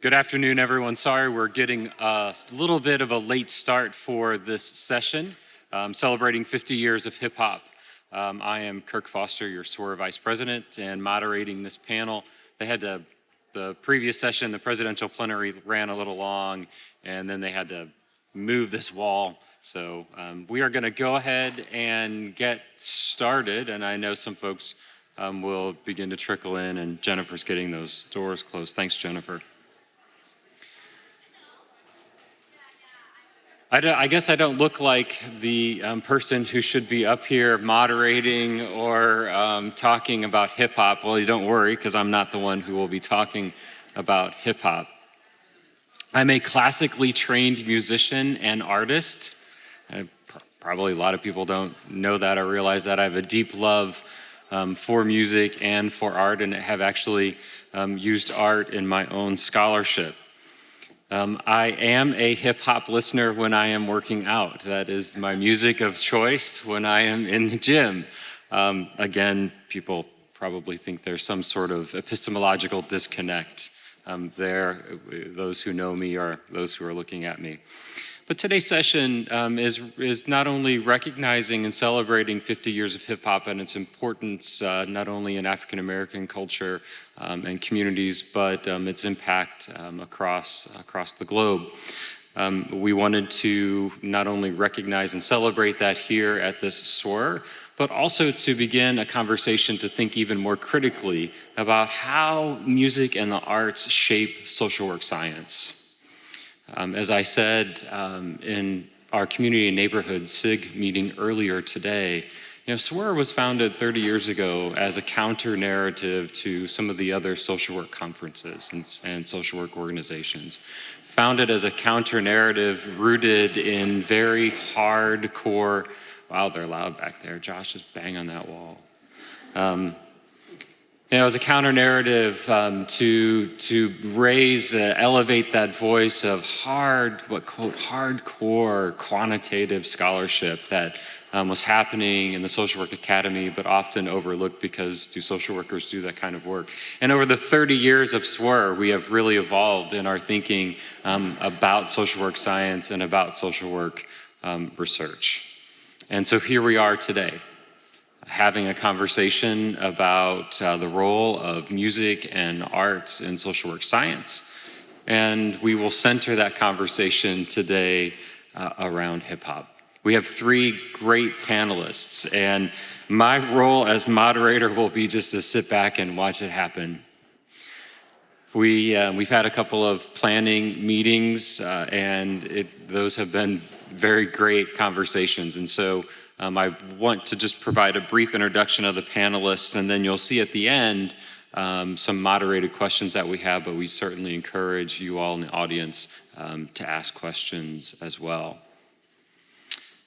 Good afternoon, everyone. Sorry we're getting a little bit of a late start for this session, celebrating 50 years of hip hop. I am Kirk Foster, your SSWR Vice President, and moderating this panel. The previous session, the presidential plenary ran a little long, and then they had to move this wall. So we are going to go ahead and get started, and I know some folks will begin to trickle in, and Jennifer's getting those doors closed. Thanks, Jennifer. I guess I don't look like the person who should be up here moderating or talking about hip hop. Well, you don't worry, because I'm not the one who will be talking about hip hop. I'm a classically trained musician and artist. Probably a lot of people don't know that or realize that. I have a deep love for music and for art, and have actually used art in my own scholarship. I am a hip hop listener when I am working out. That is my music of choice when I am in the gym. Again, people probably think there's some sort of epistemological disconnect there. Those who know me or those who are looking at me. But today's session is not only recognizing and celebrating 50 years of hip hop and its importance not only in African American culture and communities, but its impact across the globe. We wanted to not only recognize and celebrate that here at this SSWR, but also to begin a conversation to think even more critically about how music and the arts shape social work science. As I said in our community and neighborhood SIG meeting earlier today, SSWR was founded 30 years ago as a counter-narrative to some of the other social work conferences and social work organizations. Founded as a counter-narrative rooted in very hardcore, wow, they're loud back there. Josh, just bang on that wall. It was a counter-narrative to raise, elevate that voice of hardcore quantitative scholarship that was happening in the Social Work Academy, but often overlooked because do social workers do that kind of work? And over the 30 years of SSWR, we have really evolved in our thinking about social work science and about social work research. And so here we are today, having a conversation about the role of music and arts in social work science. And we will center that conversation today around hip hop. We have three great panelists, and my role as moderator will be just to sit back and watch it happen. We've had a couple of planning meetings, and those have been very great conversations. And so I want to just provide a brief introduction of the panelists, and then you'll see at the end some moderated questions that we have, but we certainly encourage you all in the audience to ask questions as well.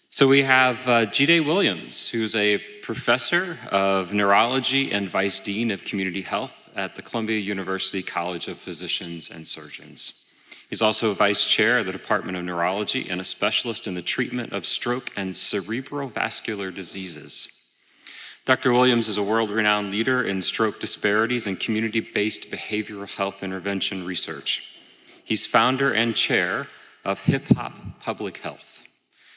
So we have Olajide Williams, who's a professor of neurology and vice dean of community health at the Columbia University College of Physicians and Surgeons. He's also a vice chair of the Department of Neurology and a specialist in the treatment of stroke and cerebrovascular diseases. Dr. Williams is a world-renowned leader in stroke disparities and community-based behavioral health intervention research. He's founder and chair of Hip Hop Public Health,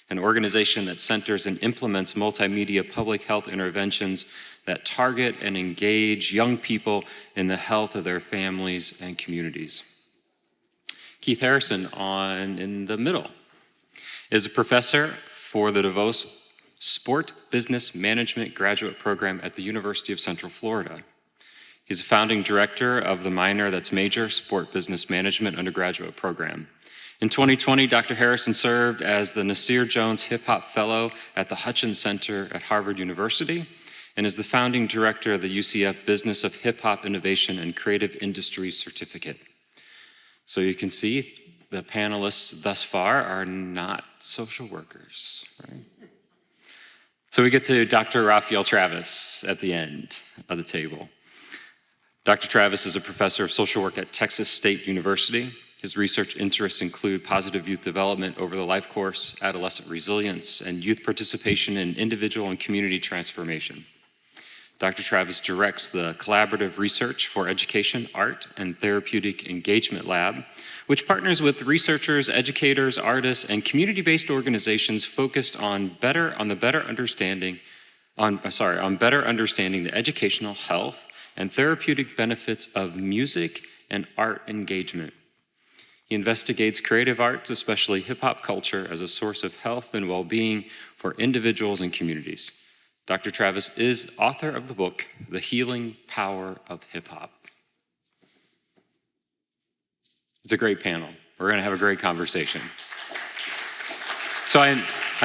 an organization that centers and implements multimedia public health interventions that target and engage young people in the health of their families and communities. Keith Harrison, in the middle, is a professor for the DeVos Sport Business Management Graduate Program at the University of Central Florida. He's a founding director of the major Sport Business Management undergraduate program. In 2020, Dr. Harrison served as the Nasir Jones Hip Hop Fellow at the Hutchins Center at Harvard University and is the founding director of the UCF Business of Hip Hop Innovation and Creative Industries Certificate. So you can see the panelists thus far are not social workers, right? So we get to Dr. Raphael Travis at the end of the table. Dr. Travis is a professor of social work at Texas State University. His research interests include positive youth development over the life course, adolescent resilience, and youth participation in individual and community transformation. Dr. Travis directs the Collaborative Research for Education, Art, and Therapeutic Engagement Lab, which partners with researchers, educators, artists, and community-based organizations focused on better understanding the educational, health, and therapeutic benefits of music and art engagement. He investigates creative arts, especially hip-hop culture, as a source of health and well-being for individuals and communities. Dr. Travis is author of the book, The Healing Power of Hip-Hop. It's a great panel. We're going to have a great conversation. So I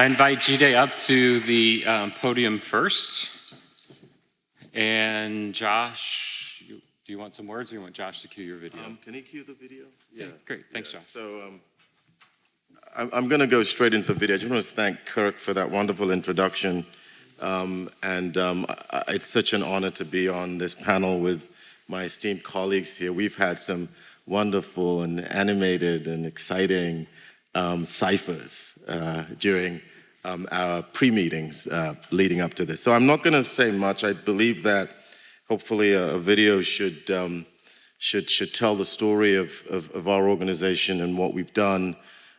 invite Jide up to the podium first. And Josh, do you want some words or you want Josh to cue your video? Can he cue the video? Yeah, great. Thanks, Josh. So I'm going to go straight into the video. I just want to thank Kirk for that wonderful introduction. It's such an honor to be on this panel with my esteemed colleagues here. We've had some wonderful and animated and exciting ciphers during our pre-meetings leading up to this. So I'm not going to say much. I believe that hopefully a video should tell the story of our organization and what we've done.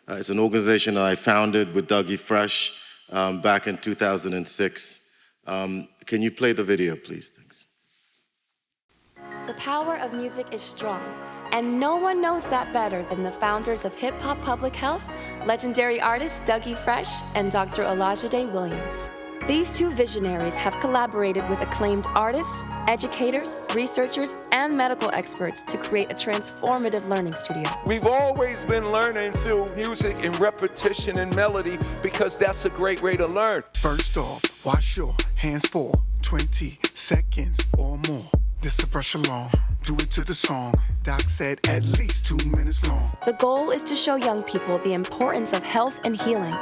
It's an organization that I founded with DrPH back in 2006. Can you play the video, please? Thanks. The power of music is strong, and no one knows that better than the founders of Hip Hop Public Health, legendary artist DrPH and Dr. Olajide Williams. These two visionaries have collaborated with acclaimed artists, educators, researchers, and medical experts to create a transformative learning studio. We've always been learning through music and repetition and melody because that's a great way to learn. First off, wash your hands for 20 seconds or more. This a brush along, do it to the song. Doc said at least 2 minutes long. The goal is to show young people the importance of health and healing,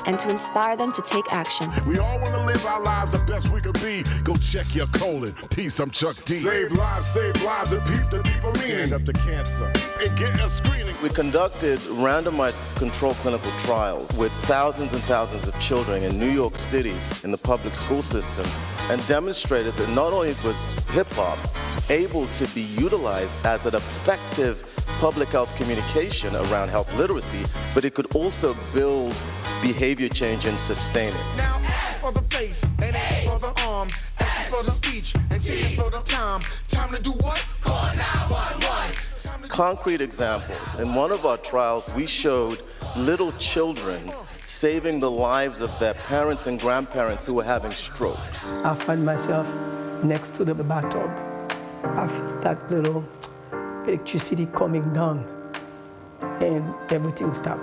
and to inspire them to take action. We all want to live our lives the best we could be. Go check your colon. Peace, I'm Chuck D. Save lives, and peep the people stand up to cancer and get a screening. We conducted randomized controlled clinical trials with thousands and thousands of children in New York City in the public school system and demonstrated that not only was hip-hop able to be utilized as an effective public health communication around health literacy, but it could also build behavior change and sustain it. Now S for the face, and A for the arms, S for the speech, and T is for the time. Time to do what? Call 911. Concrete examples. In one of our trials, we showed little children saving the lives of their parents and grandparents who were having strokes. I find myself next to the bathtub. I feel that little electricity coming down, and everything stopped.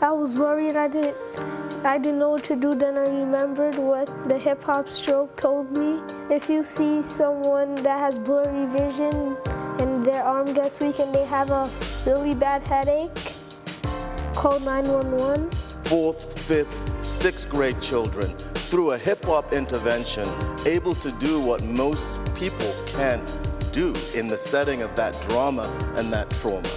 I was worried. I didn't know what to do. Then I remembered what the hip hop stroke told me. If you see someone that has blurry vision and their arm gets weak and they have a really bad headache, call 911. 4th, 5th, 6th grade children, through a hip hop intervention, able to do what most people can't do in the setting of that drama and that trauma.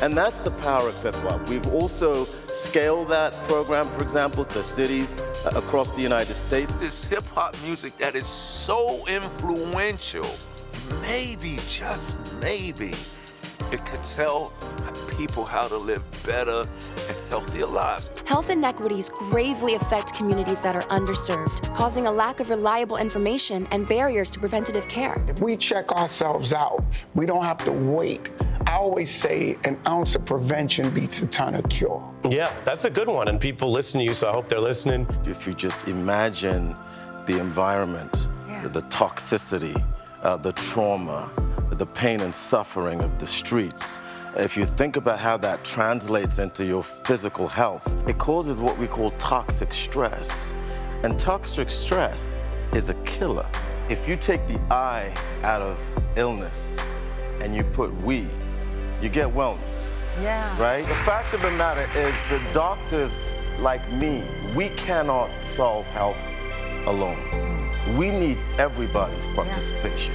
And that's the power of hip-hop. We've also scaled that program, for example, to cities across the United States. This hip-hop music that is so influential, maybe, just maybe, it could tell people how to live better and healthier lives. Health inequities gravely affect communities that are underserved, causing a lack of reliable information and barriers to preventative care. If we check ourselves out, we don't have to wait. I always say an ounce of prevention beats a ton of cure. Yeah, that's a good one, and people listen to you, so I hope they're listening. If you just imagine the environment, the toxicity, the trauma, the pain and suffering of the streets, if you think about how that translates into your physical health, it causes what we call toxic stress. And toxic stress is a killer. If you take the I out of illness and you put we, you get wellness. Yeah. Right? The fact of the matter is the doctors like me, we cannot solve health alone. We need everybody's participation.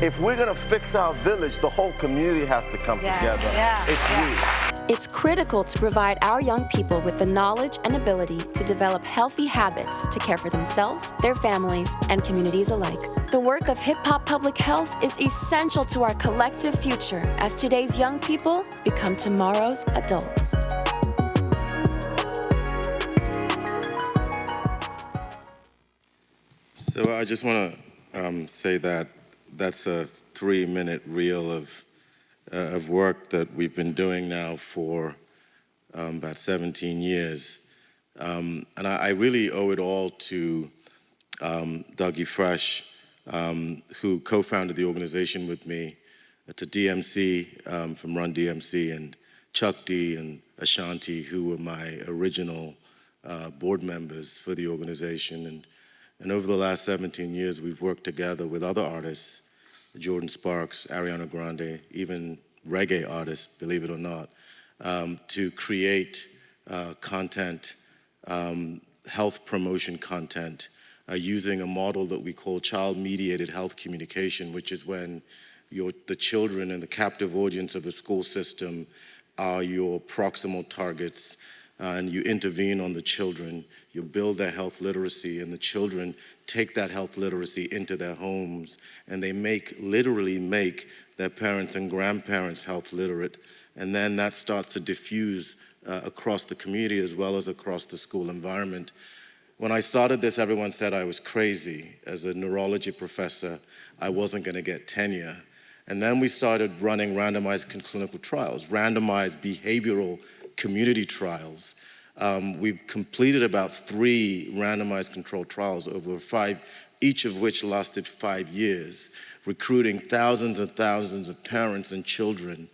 If we're gonna fix our village, the whole community has to come together. It's we. It's critical to provide our young people with the knowledge and ability to develop healthy habits to care for themselves, their families, and communities alike. The work of Hip Hop Public Health is essential to our collective future as today's young people become tomorrow's adults. So I just want to say that that's a 3-minute reel of work that we've been doing now for about 17 years. And I really owe it all to Dougie Fresh, who co-founded the organization with me, to DMC from Run DMC, and Chuck D and Ashanti, who were my original board members for the organization. And over the last 17 years, we've worked together with other artists, Jordan Sparks, Ariana Grande, even reggae artists, believe it or not, to create content, health promotion content, using a model that we call child-mediated health communication, which is when the children and the captive audience of the school system are your proximal targets, and you intervene on the children, you build their health literacy, and the children take that health literacy into their homes, and they literally make their parents and grandparents health literate, and then that starts to diffuse across the community as well as across the school environment. When I started this, everyone said I was crazy. As a neurology professor, I wasn't going to get tenure. And then we started running randomized clinical trials, randomized behavioral community trials. We've completed about 3 randomized controlled trials over 5, each of which lasted 5 years, recruiting thousands and thousands of parents and children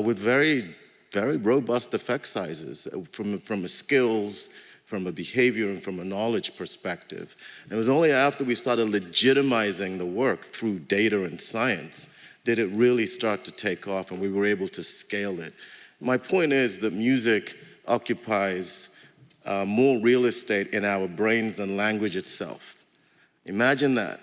with very, very robust effect sizes from a skills, from a behavior, and from a knowledge perspective. And it was only after we started legitimizing the work through data and science did it really start to take off, and we were able to scale it. My point is that music occupies more real estate in our brains than language itself. Imagine that.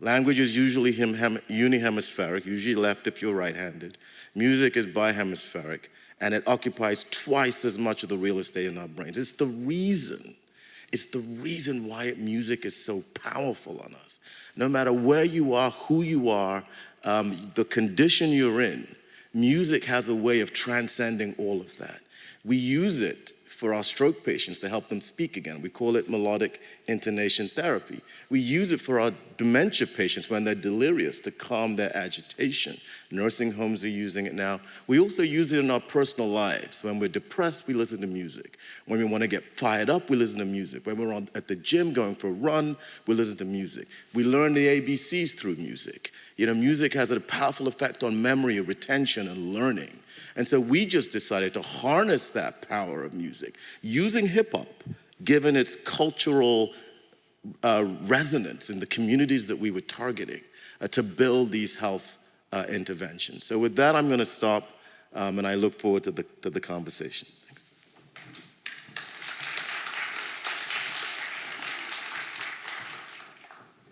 Language is usually unihemispheric, usually left if you're right-handed. Music is bihemispheric, and it occupies twice as much of the real estate in our brains. It's the reason why music is so powerful on us. No matter where you are, who you are, the condition you're in, music has a way of transcending all of that. We use it for our stroke patients to help them speak again. We call it melodic intonation therapy. We use it for our dementia patients when they're delirious to calm their agitation. Nursing homes are using it now. We also use it in our personal lives. When we're depressed, we listen to music. When we want to get fired up, we listen to music. When we're at the gym going for a run, we listen to music. We learn the ABCs through music. You know, music has a powerful effect on memory, retention, and learning. And so we just decided to harness that power of music using hip hop, given its cultural resonance in the communities that we were targeting, to build these health interventions. So with that, I'm going to stop, and I look forward to the conversation. Thanks.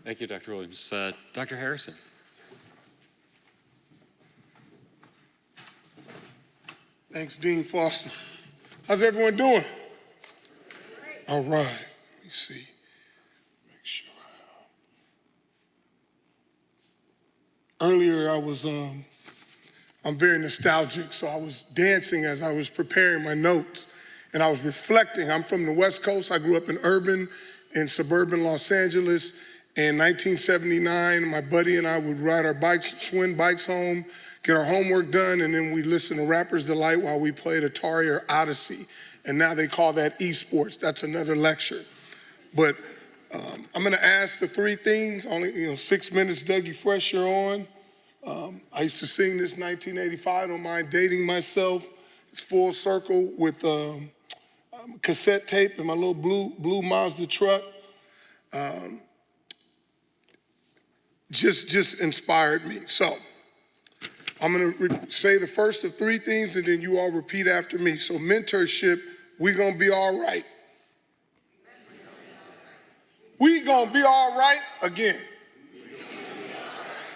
Thank you, Dr. Williams. Dr. Harrison. Thanks, Dean Foster. How's everyone doing? All right, let me see. Make sure. Earlier, I'm very nostalgic, so I was dancing as I was preparing my notes, and I was reflecting. I'm from the West Coast. I grew up in urban and suburban Los Angeles. In 1979, my buddy and I would ride our bikes, Schwinn bikes home, get our homework done, and then we'd listen to Rapper's Delight while we played Atari or Odyssey. And now they call that esports. That's another lecture. But I'm gonna ask the 3 things, only 6 minutes, Dougie Fresh, you're on. I used to sing this 1985, don't mind dating myself. It's full circle with cassette tape in my little blue Mazda truck. Just inspired me. So I'm gonna say the first of 3 things, and then you all repeat after me. So mentorship, we gonna be all right. We gonna be all right again.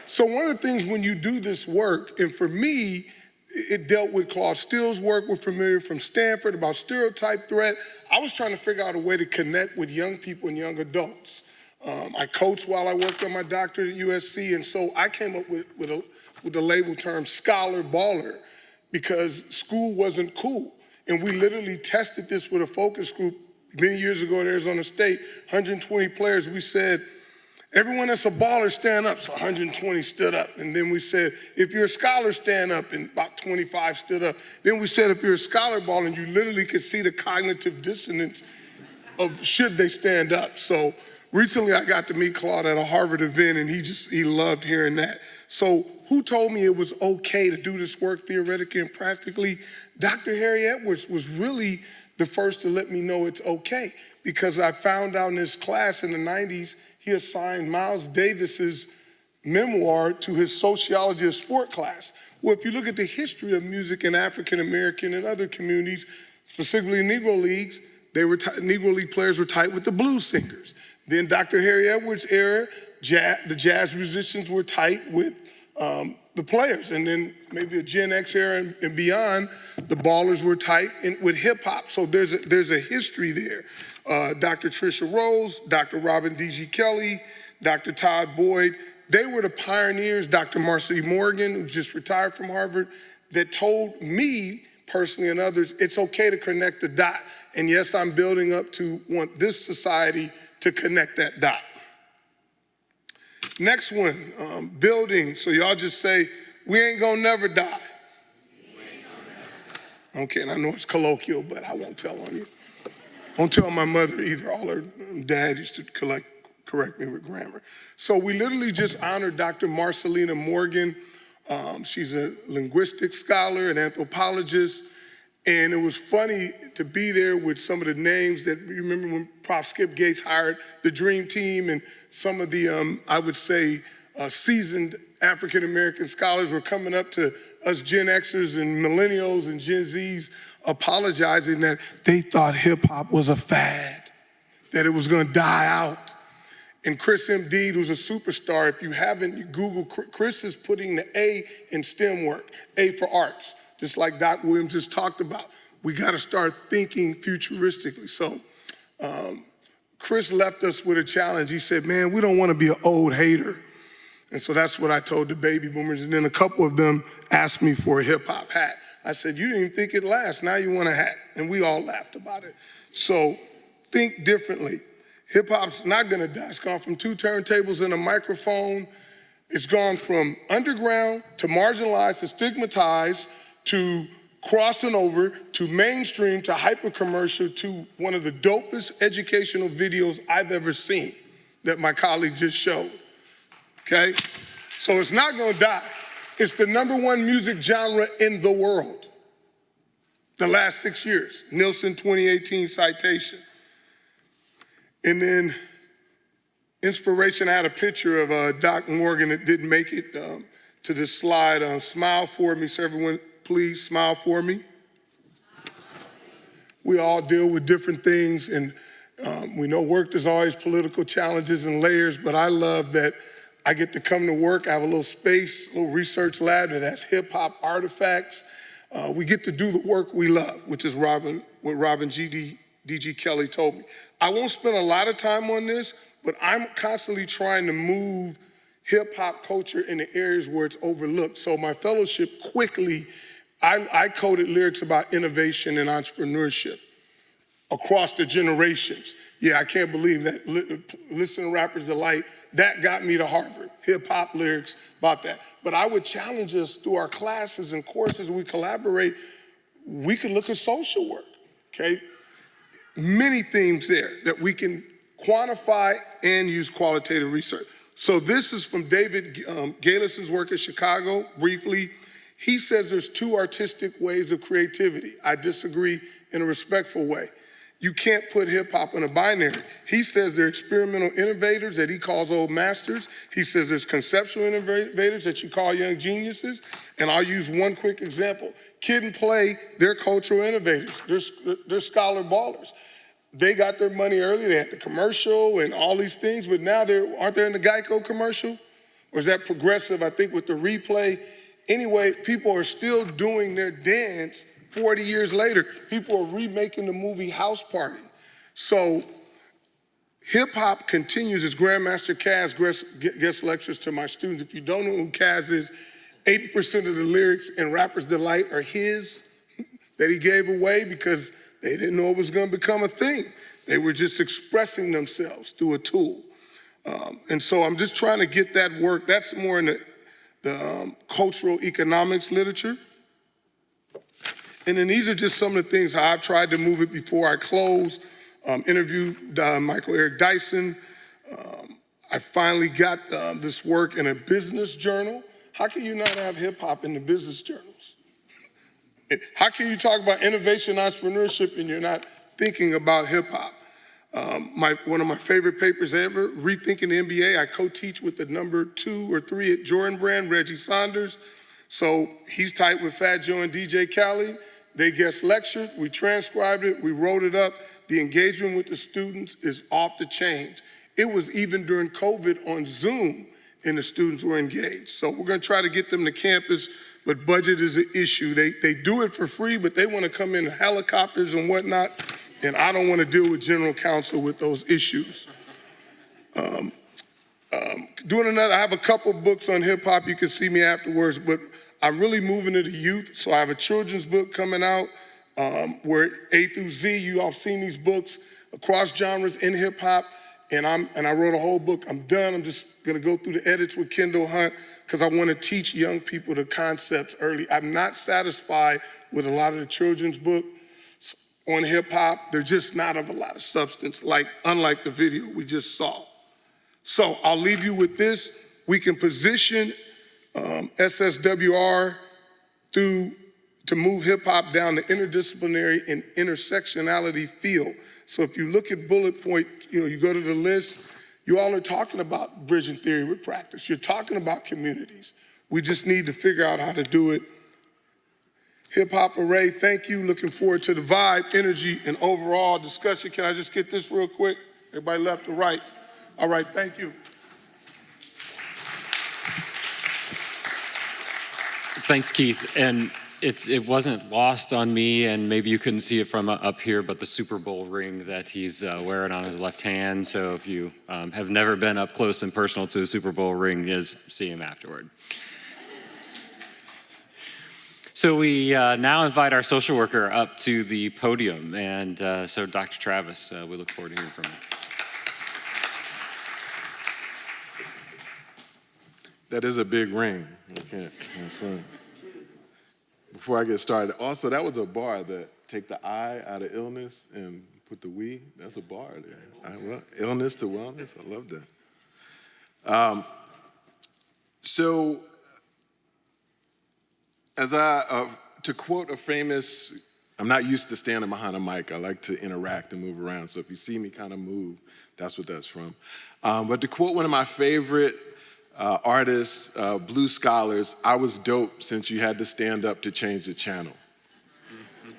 So one of the things when you do this work, and for me, it dealt with Claude Steele's work. We're familiar from Stanford about stereotype threat. I was trying to figure out a way to connect with young people and young adults. I coached while I worked on my doctorate at USC, and so I came up with the label term scholar baller because school wasn't cool. And we literally tested this with a focus group many years ago at Arizona State, 120 players. We said, everyone that's a baller, stand up. So 120 stood up. And then we said, if you're a scholar, stand up. And about 25 stood up. Then we said, if you're a scholar baller, and you literally could see the cognitive dissonance of should they stand up. So recently I got to meet Claude at a Harvard event, and he loved hearing that. So who told me it was okay to do this work theoretically and practically? Dr. Harry Edwards was really the first to let me know it's okay, because I found out in his class in the 90s, he assigned Miles Davis's memoir to his sociology of sport class. Well, if you look at the history of music in African American and other communities, specifically Negro leagues, Negro League players were tight with the blues singers. Then Dr. Harry Edwards' era, the jazz musicians were tight with the players. And then maybe a Gen X era and beyond, the ballers were tight with hip hop. So there's a history there. Dr. Trisha Rose, Dr. Robin D.G. Kelly, Dr. Todd Boyd, they were the pioneers, Dr. Marcy Morgan, who just retired from Harvard, that told me personally and others, it's okay to connect the dot. And yes, I'm building up to want this society to connect that dot. Next one, building. So y'all just say, we ain't gonna never die. Okay, and I know it's colloquial, but I won't tell on you. Don't tell my mother either. All her dad used to correct me with grammar. So we literally just honored Dr. Marcelina Morgan. She's a linguistics scholar, an anthropologist. And it was funny to be there with some of the names that, you remember when Prof. Skip Gates hired the dream team, and some of the, I would say, seasoned African-American scholars were coming up to us Gen Xers and millennials and Gen Zs apologizing that they thought hip hop was a fad, that it was gonna die out. And Chris M. who's a superstar, if you haven't, Google, Chris is putting the A in STEM work, A for arts. Just like Doc Williams just talked about, we gotta start thinking futuristically. So Chris left us with a challenge. He said, man, we don't wanna be an old hater. And so that's what I told the baby boomers. And then a couple of them asked me for a hip hop hat. I said, you didn't even think it lasts, now you want a hat. And we all laughed about it. So think differently. Hip hop's not gonna die. It's gone from 2 turntables and a microphone. It's gone from underground to marginalized to stigmatized to crossing over to mainstream to hyper commercial to one of the dopest educational videos I've ever seen that my colleague just showed. Okay? So it's not gonna die. It's the #1 music genre in the world. The last 6 years, Nielsen 2018 citation. And then inspiration, I had a picture of Doc Morgan that didn't make it to this slide. Smile for me, so everyone, please smile for me. We all deal with different things, and we know work, there's always political challenges and layers, but I love that I get to come to work. I have a little space, a little research lab that has hip hop artifacts. We get to do the work we love, which is what Robin D.G. Kelly told me. I won't spend a lot of time on this, but I'm constantly trying to move hip hop culture in the areas where it's overlooked. So my fellowship quickly, I coded lyrics about innovation and entrepreneurship across the generations. Yeah, I can't believe that. Listen to Rappers Delight, that got me to Harvard. Hip hop lyrics about that. But I would challenge us through our classes and courses, we collaborate, we could look at social work, okay? Many themes there that we can quantify and use qualitative research. So this is from David Galison's work at Chicago, briefly. He says there's 2 artistic ways of creativity. I disagree in a respectful way. You can't put hip hop in a binary. He says they're experimental innovators that he calls old masters. He says there's conceptual innovators that you call young geniuses. And I'll use one quick example. Kid and Play, they're cultural innovators. They're scholar ballers. They got their money early. They had the commercial and all these things, but now aren't they in the Geico commercial? or is that progressive? I think with the replay. Anyway, people are still doing their dance 40 years later. People are remaking the movie House Party. So hip hop continues as Grandmaster Caz guest lectures to my students. If you don't know who Caz is, 80% of the lyrics in Rapper's Delight are his, that he gave away because they didn't know it was gonna become a thing. They were just expressing themselves through a tool. And so I'm just trying to get that work. That's more in the cultural economics literature. And then these are just some of the things how I've tried to move it before I close. Interviewed Michael Eric Dyson. I finally got this work in a business journal. How can you not have hip hop in the business journals? How can you talk about innovation entrepreneurship and you're not thinking about hip hop? One of my favorite papers ever, Rethinking the NBA. I co-teach with the number 2 or 3 at Jordan Brand, Reggie Saunders. So he's tight with Fat Joe and DJ Khaled. They guest lectured, we transcribed it, we wrote it up. The engagement with the students is off the chain. It was even during COVID on Zoom and the students were engaged. So we're gonna try to get them to campus, but budget is an issue. They do it for free, but they wanna come in helicopters and whatnot, and I don't wanna deal with general counsel with those issues. I have a couple books on hip hop, you can see me afterwards, but I'm really moving to the youth, so I have a children's book coming out where A through Z, you all have seen these books across genres in hip hop, and I wrote a whole book. I'm done, I'm just gonna go through the edits with Kendall Hunt because I wanna teach young people the concepts early. I'm not satisfied with a lot of the children's books on hip hop. They're just not of a lot of substance, unlike the video we just saw. So I'll leave you with this. We can position SSWR to move hip hop down the interdisciplinary and intersectionality field. So if you look at bullet point, you go to the list, you all are talking about bridging theory with practice. You're talking about communities. We just need to figure out how to do it. Hip Hop Array, thank you. Looking forward to the vibe, energy, and overall discussion. Can I just get this real quick? Everybody left or right? All right, thank you. Thanks, Keith. And it wasn't lost on me, and maybe you couldn't see it from up here, but the Super Bowl ring that he's wearing on his left hand. So if you have never been up close and personal to a Super Bowl ring, see him afterward. So we now invite our social worker up to the podium. And so Dr. Travis, we look forward to hearing from you. That is a big ring. Okay. Before I get started, also that was a bar that take the I out of illness and put the we. That's a bar there. Illness to wellness. I love that. So, to quote a famous, I'm not used to standing behind a mic. I like to interact and move around. So if you see me kind of move, that's what that's from. But to quote one of my favorite artists, Blue Scholars, I was dope since you had to stand up to change the channel.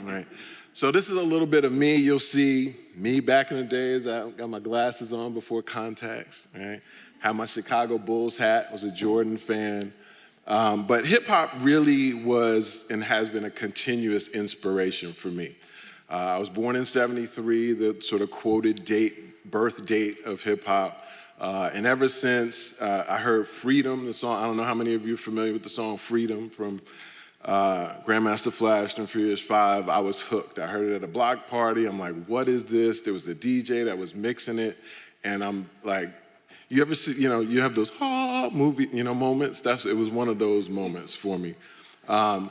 Right? So this is a little bit of me. You'll see me back in the days. I got my glasses on before contacts. Right? Had my Chicago Bulls hat. Was a Jordan fan. But hip hop really was and has been a continuous inspiration for me. I was born in '73, the sort of quoted birth date of hip hop. And ever since I heard Freedom, the song, I don't know how many of you are familiar with the song Freedom from Grandmaster Flash and Furious 5, I was hooked. I heard it at a block party. I'm like, what is this? There was a DJ that was mixing it. And I'm like, you ever see, you have those movie, moments? It was one of those moments for me. And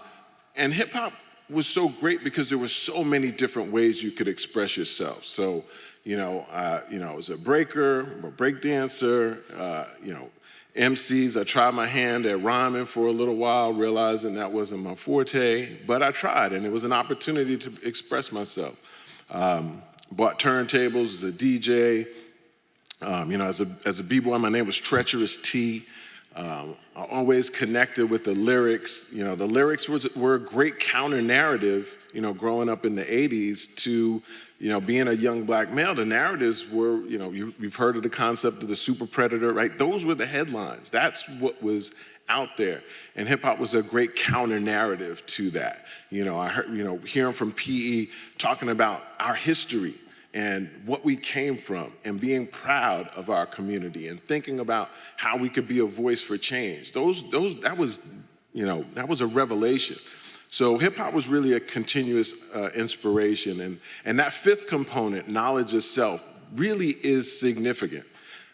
hip hop was so great because there were so many different ways you could express yourself. So, I was a breaker, a break dancer, MCs. I tried my hand at rhyming for a little while, realizing that wasn't my forte, but I tried, and it was an opportunity to express myself. Bought turntables as a DJ. As a b-boy, my name was Treacherous T. I always connected with the lyrics. You know, the lyrics were a great counter narrative, you know, growing up in the 80s to, you know, being a young black male. The narratives were, you know, you've heard of the concept of the super predator, right? Those were the headlines. That's what was out there. And hip hop was a great counter narrative to that. You know, I heard, you know, hearing from PE talking about our history and what we came from and being proud of our community and thinking about how we could be a voice for change. That was, you know, that was a revelation. So hip hop was really a continuous inspiration. And that fifth component, knowledge of self, really is significant.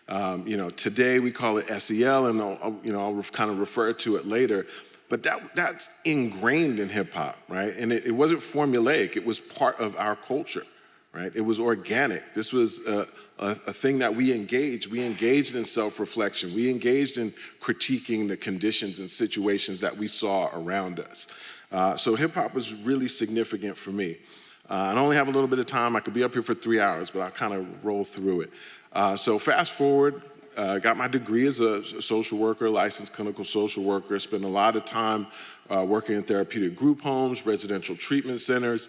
You know, today we call it SEL, and I'll kind of refer to it later. But that's ingrained in hip hop, right? And it wasn't formulaic, it was part of our culture. Right? It was organic. This was a thing that we engaged. We engaged in self-reflection. We engaged in critiquing the conditions and situations that we saw around us. So hip-hop was really significant for me. I only have a little bit of time. I could be up here for 3 hours, but I'll kind of roll through it. So fast forward, got my degree as a social worker, licensed clinical social worker. Spent a lot of time working in therapeutic group homes, residential treatment centers.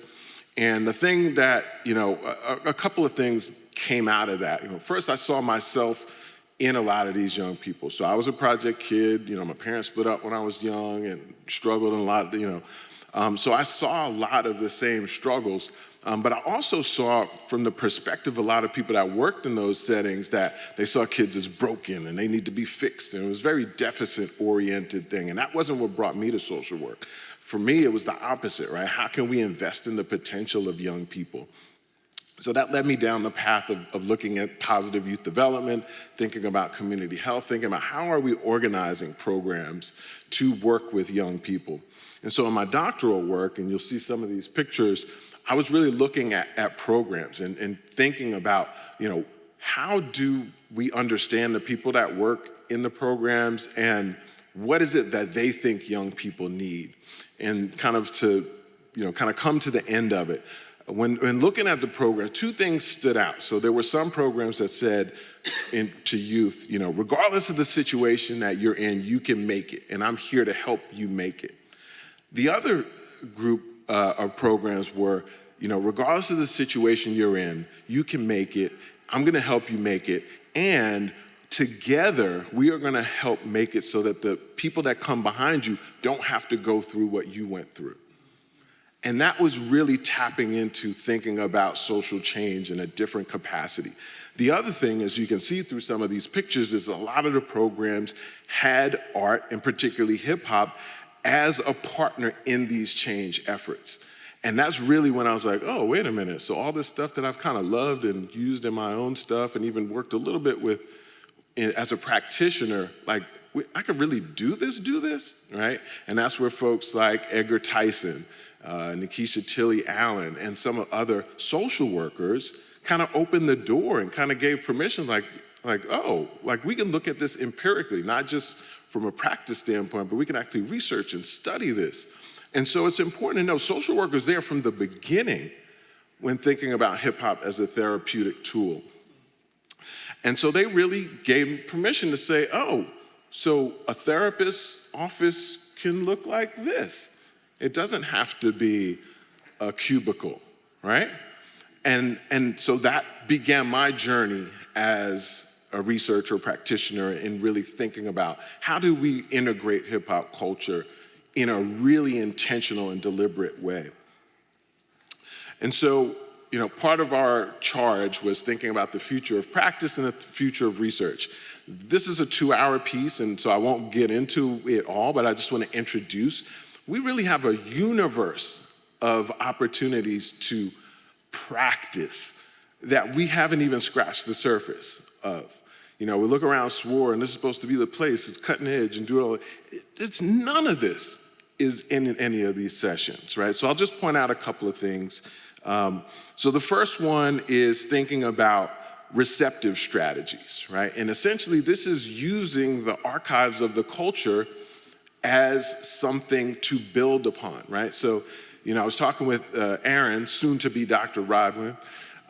And the thing that, you know, a couple of things came out of that. You know, first, I saw myself in a lot of these young people. So I was a project kid. You know, my parents split up when I was young and struggled in a lot, you know. So I saw a lot of the same struggles. But I also saw from the perspective of a lot of people that worked in those settings that they saw kids as broken and they need to be fixed. And it was a very deficit-oriented thing. And that wasn't what brought me to social work. For me, it was the opposite, right? How can we invest in the potential of young people? So that led me down the path of looking at positive youth development, thinking about community health, thinking about how are we organizing programs to work with young people. And so in my doctoral work, and you'll see some of these pictures, I was really looking at programs and thinking about, you know, how do we understand the people that work in the programs and what is it that they think young people need? And kind of to, you know, kind of come to the end of it. When looking at the program, two things stood out. So there were some programs that said to youth, you know, regardless of the situation that you're in, you can make it, and I'm here to help you make it. The other group of programs were, you know, regardless of the situation you're in, you can make it, I'm gonna help you make it, and together, we are gonna help make it so that the people that come behind you don't have to go through what you went through. And that was really tapping into thinking about social change in a different capacity. The other thing, as you can see through some of these pictures, is a lot of the programs had art, and particularly hip hop, as a partner in these change efforts. And that's really when I was like, oh, wait a minute. So all this stuff that I've kind of loved and used in my own stuff and even worked a little bit with as a practitioner, like, I could really do this, right? And that's where folks like Edgar Tyson, Nikisha Tilly Allen, and some other social workers kind of opened the door and kind of gave permission, like, oh, like we can look at this empirically, not just from a practice standpoint, but we can actually research and study this. And so it's important to know social workers there from the beginning when thinking about hip hop as a therapeutic tool. And so they really gave me permission to say, oh, so a therapist's office can look like this. It doesn't have to be a cubicle, right? And so that began my journey as a researcher, practitioner, in really thinking about how do we integrate hip hop culture in a really intentional and deliberate way. And so, you know, part of our charge was thinking about the future of practice and the future of research. This is a 2-hour piece, and so I won't get into it all, but I just want to introduce. We really have a universe of opportunities to practice that we haven't even scratched the surface of. You know, we look around SWR, and this is supposed to be the place, it's cutting edge and do it all. It's none of this is in any of these sessions, right? So I'll just point out a couple of things. So the first one is thinking about receptive strategies, right? And essentially this is using the archives of the culture as something to build upon, right? So, you know, I was talking with Aaron, soon to be Dr. Rodwin,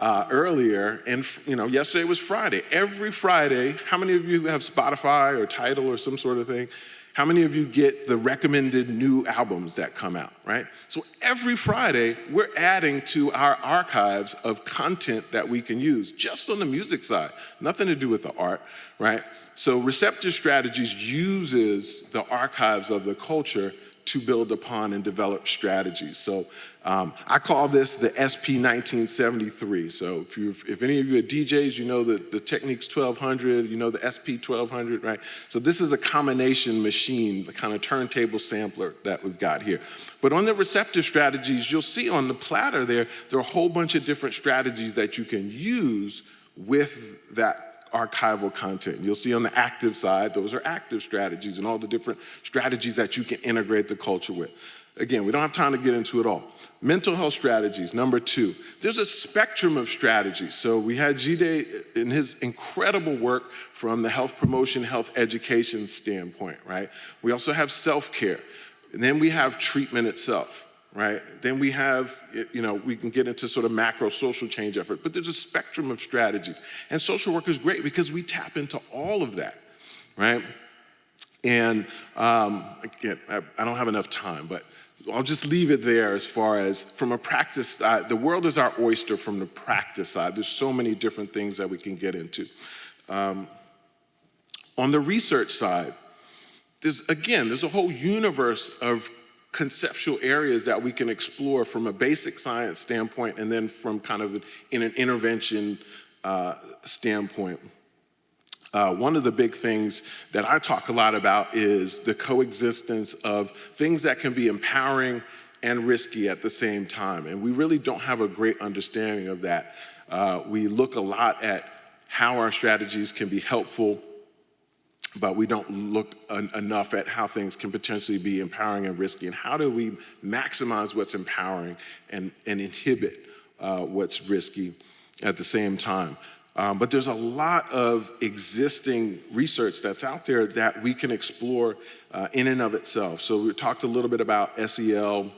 earlier, and yesterday was Friday. Every Friday, how many of you have Spotify or Tidal or some sort of thing? How many of you get the recommended new albums that come out, right? So every Friday, we're adding to our archives of content that we can use, just on the music side, nothing to do with the art, right? So Receptive Strategies uses the archives of the culture to build upon and develop strategies. So I call this the SP 1973. So if any of you are DJs, you know the Technics 1200, you know the SP 1200, right? So this is a combination machine, the kind of turntable sampler that we've got here. But on the receptive strategies, you'll see on the platter there are a whole bunch of different strategies that you can use with that archival content. You'll see on the active side, those are active strategies and all the different strategies that you can integrate the culture with. Again, we don't have time to get into it all. Mental health strategies, number 2. There's a spectrum of strategies. So we had Jide in his incredible work from the health promotion, health education standpoint, right? We also have self-care. And then we have treatment itself, right? Then we have, we can get into sort of macro social change effort, but there's a spectrum of strategies. And social work is great because we tap into all of that, right? And again, I don't have enough time, but I'll just leave it there as far as from a practice side. The world is our oyster from the practice side. There's so many different things that we can get into. On the research side, there's a whole universe of conceptual areas that we can explore from a basic science standpoint and then from kind of in an intervention standpoint. One of the big things that I talk a lot about is the coexistence of things that can be empowering and risky at the same time. And we really don't have a great understanding of that. We look a lot at how our strategies can be helpful, but we don't look enough at how things can potentially be empowering and risky, and how do we maximize what's empowering and inhibit what's risky at the same time. But there's a lot of existing research that's out there that we can explore in and of itself. So we talked a little bit about SEL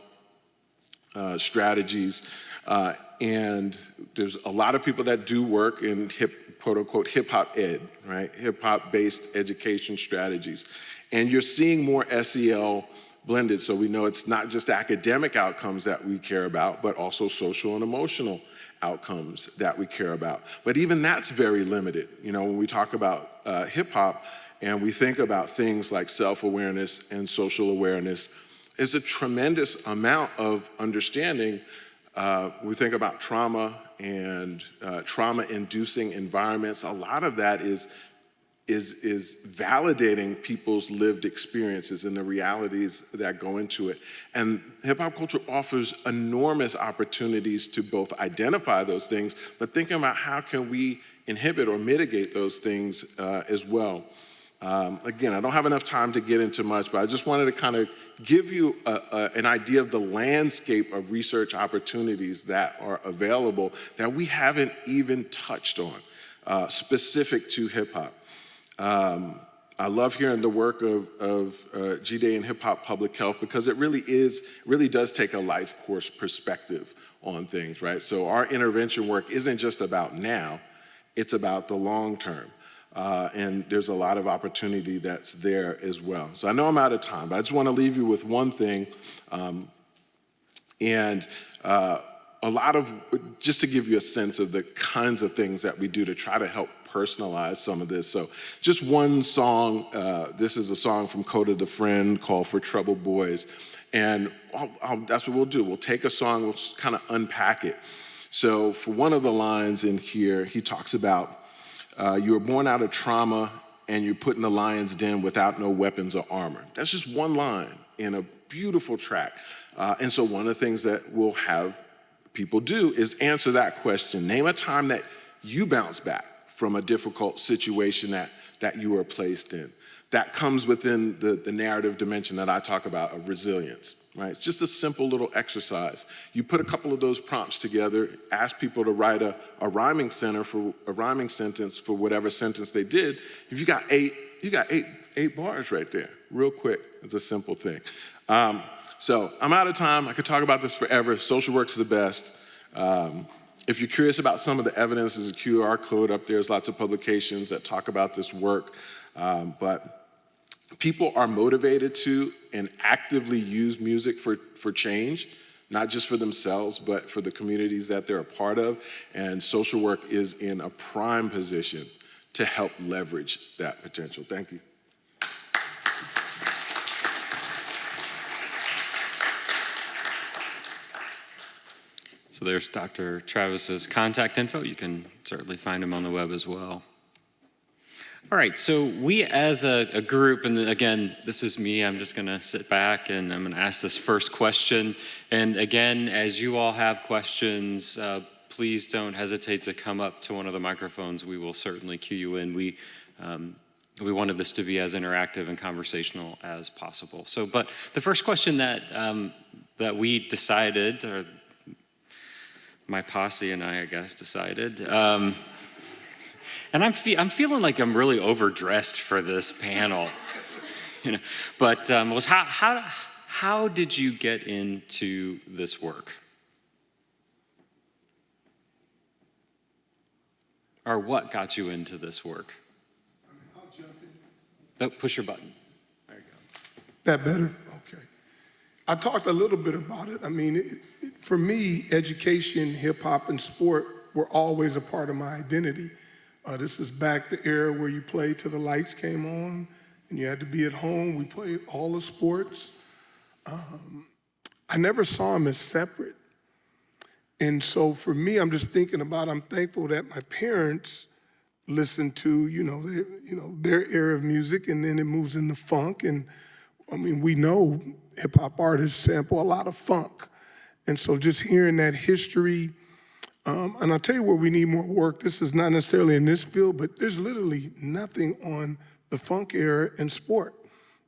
strategies, and there's a lot of people that do work in quote unquote hip hop ed, right? Hip hop based education strategies. And you're seeing more SEL blended. So we know it's not just academic outcomes that we care about, but also social and emotional outcomes that we care about. But even that's very limited. When we talk about hip hop and we think about things like self-awareness and social awareness, there's a tremendous amount of understanding. We think about trauma and trauma-inducing environments. A lot of that is validating people's lived experiences and the realities that go into it. And hip-hop culture offers enormous opportunities to both identify those things, but thinking about how can we inhibit or mitigate those things as well. Again, I don't have enough time to get into much, but I just wanted to kind of give you an idea of the landscape of research opportunities that are available that we haven't even touched on, specific to hip-hop. I love hearing the work of Jide in Hip Hop Public Health because it really does take a life course perspective on things, right? So our intervention work isn't just about now, it's about the long term. And there's a lot of opportunity that's there as well. So I know I'm out of time, but I just want to leave you with one thing. Just to give you a sense of the kinds of things that we do to try to help personalize some of this. So just one song, this is a song from Coda the Friend called For Troubled Boys. And that's what we'll do. We'll take a song, we'll kind of unpack it. So for one of the lines in here, he talks about, you were born out of trauma and you're put in the lion's den without no weapons or armor. That's just one line in a beautiful track. And so one of the things that we'll have people do is answer that question. Name a time that you bounce back from a difficult situation that you were placed in. That comes within the narrative dimension that I talk about of resilience, right? It's just a simple little exercise. You put a couple of those prompts together, ask people to write a rhyming sentence for whatever sentence they did. If you got eight bars right there, real quick. It's a simple thing. So I'm out of time. I could talk about this forever. Social work's the best. If you're curious about some of the evidence, there's a QR code up there. There's lots of publications that talk about this work. But people are motivated to and actively use music for change, not just for themselves, but for the communities that they're a part of. And social work is in a prime position to help leverage that potential. Thank you. So there's Dr. Travis's contact info. You can certainly find him on the web as well. All right, so we as a group, and again, this is me, I'm just gonna sit back and I'm gonna ask this first question. And again, as you all have questions, please don't hesitate to come up to one of the microphones. We will certainly cue you in. We wanted this to be as interactive and conversational as possible. So, but the first question that we decided, or my posse and I guess, decided, and I'm feeling like I'm really overdressed for this panel, but was how did you get into this work? Or what got you into this work? I'll jump in. Oh, push your button. There you go. That better? Okay. I talked a little bit about it. I mean, for me, education, hip hop, and sport were always a part of my identity. This is back the era where you played till the lights came on and you had to be at home. We played all the sports. I never saw them as separate. And so for me, I'm just thinking about, I'm thankful that my parents listened to, their era of music, and then it moves into funk. And I mean, we know hip hop artists sample a lot of funk. And so just hearing that history, and I'll tell you where we need more work. This is not necessarily in this field, but there's literally nothing on the funk era in sport.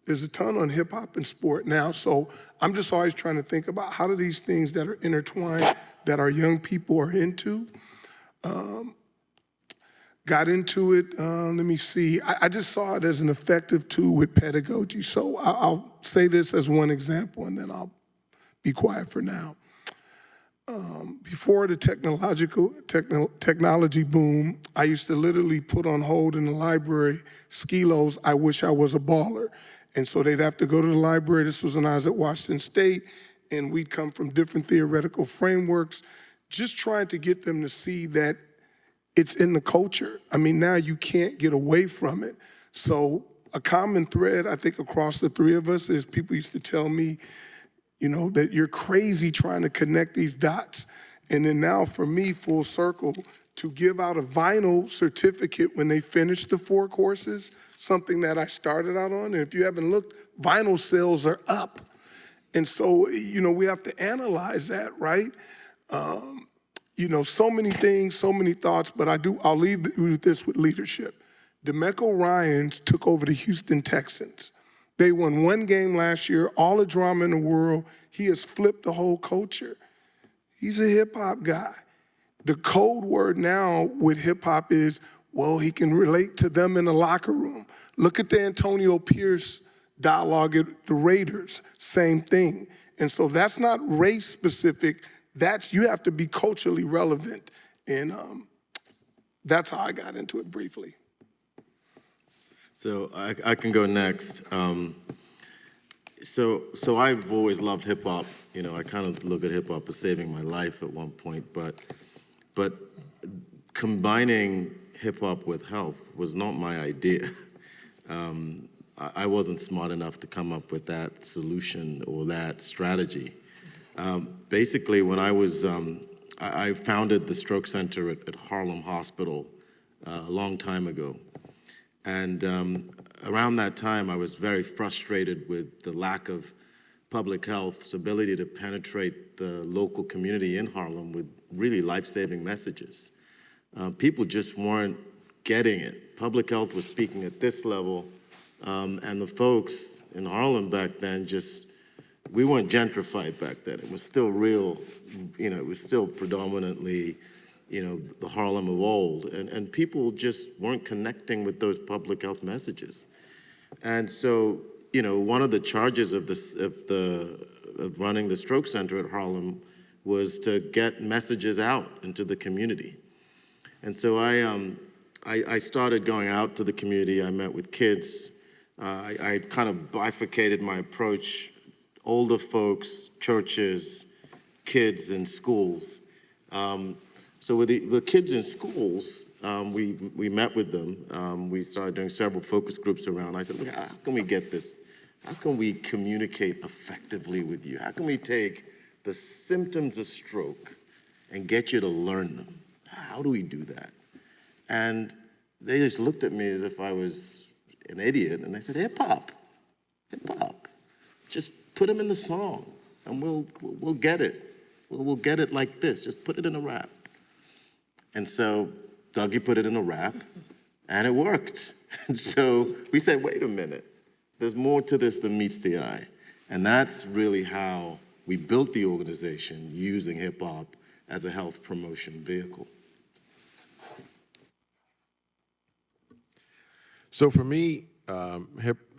There's a ton on hip hop and sport now. So I'm just always trying to think about how do these things that are intertwined, that our young people are into, got into it, let me see. I just saw it as an effective tool with pedagogy. So I'll say this as one example, and then I'll be quiet for now. Before the technology boom, I used to literally put on hold in the library, Skilo's I Wish I Was a Baller. And so they'd have to go to the library. This was when I was at Washington State, and we'd come from different theoretical frameworks, just trying to get them to see that it's in the culture. I mean, now you can't get away from it. So a common thread, I think, across the three of us is people used to tell me, that you're crazy trying to connect these dots. And then now for me, full circle, to give out a vinyl certificate when they finish the 4 courses, something that I started out on. And if you haven't looked, vinyl sales are up. And so, we have to analyze that, right? So many things, so many thoughts, but I'll leave you with this with leadership. DeMeco Ryans took over the Houston Texans. They won 1 game last year, all the drama in the world. He has flipped the whole culture. He's a hip hop guy. The code word now with hip hop is, well, he can relate to them in the locker room. Look at the Antonio Pierce dialogue at the Raiders, same thing. And so that's not race specific, you have to be culturally relevant. And that's how I got into it briefly. So I can go next. So I've always loved hip hop. I kind of look at hip hop as saving my life at one point, but combining hip hop with health was not my idea. I wasn't smart enough to come up with that solution or that strategy. Basically, when I was, I founded the stroke center at Harlem Hospital a long time ago. And around that time, I was very frustrated with the lack of public health's ability to penetrate the local community in Harlem with really life-saving messages. People just weren't getting it. Public health was speaking at this level, and the folks in Harlem back then we weren't gentrified back then. It was still real, it was still predominantly the Harlem of old, and people just weren't connecting with those public health messages. And so, one of the charges of running the stroke center at Harlem was to get messages out into the community. And so I started going out to the community. I met with kids. I kind of bifurcated my approach: older folks, churches, kids, and schools. So with the kids in schools, we met with them. We started doing several focus groups around. I said, look, how can we get this? How can we communicate effectively with you? How can we take the symptoms of stroke and get you to learn them? How do we do that? And they just looked at me as if I was an idiot, and they said, hip hop. Just put them in the song, and we'll get it. We'll get it like this. Just put it in a rap. And so Dougie put it in a rap, and it worked. And so we said, wait a minute. There's more to this than meets the eye. And that's really how we built the organization, using hip hop as a health promotion vehicle. So for me,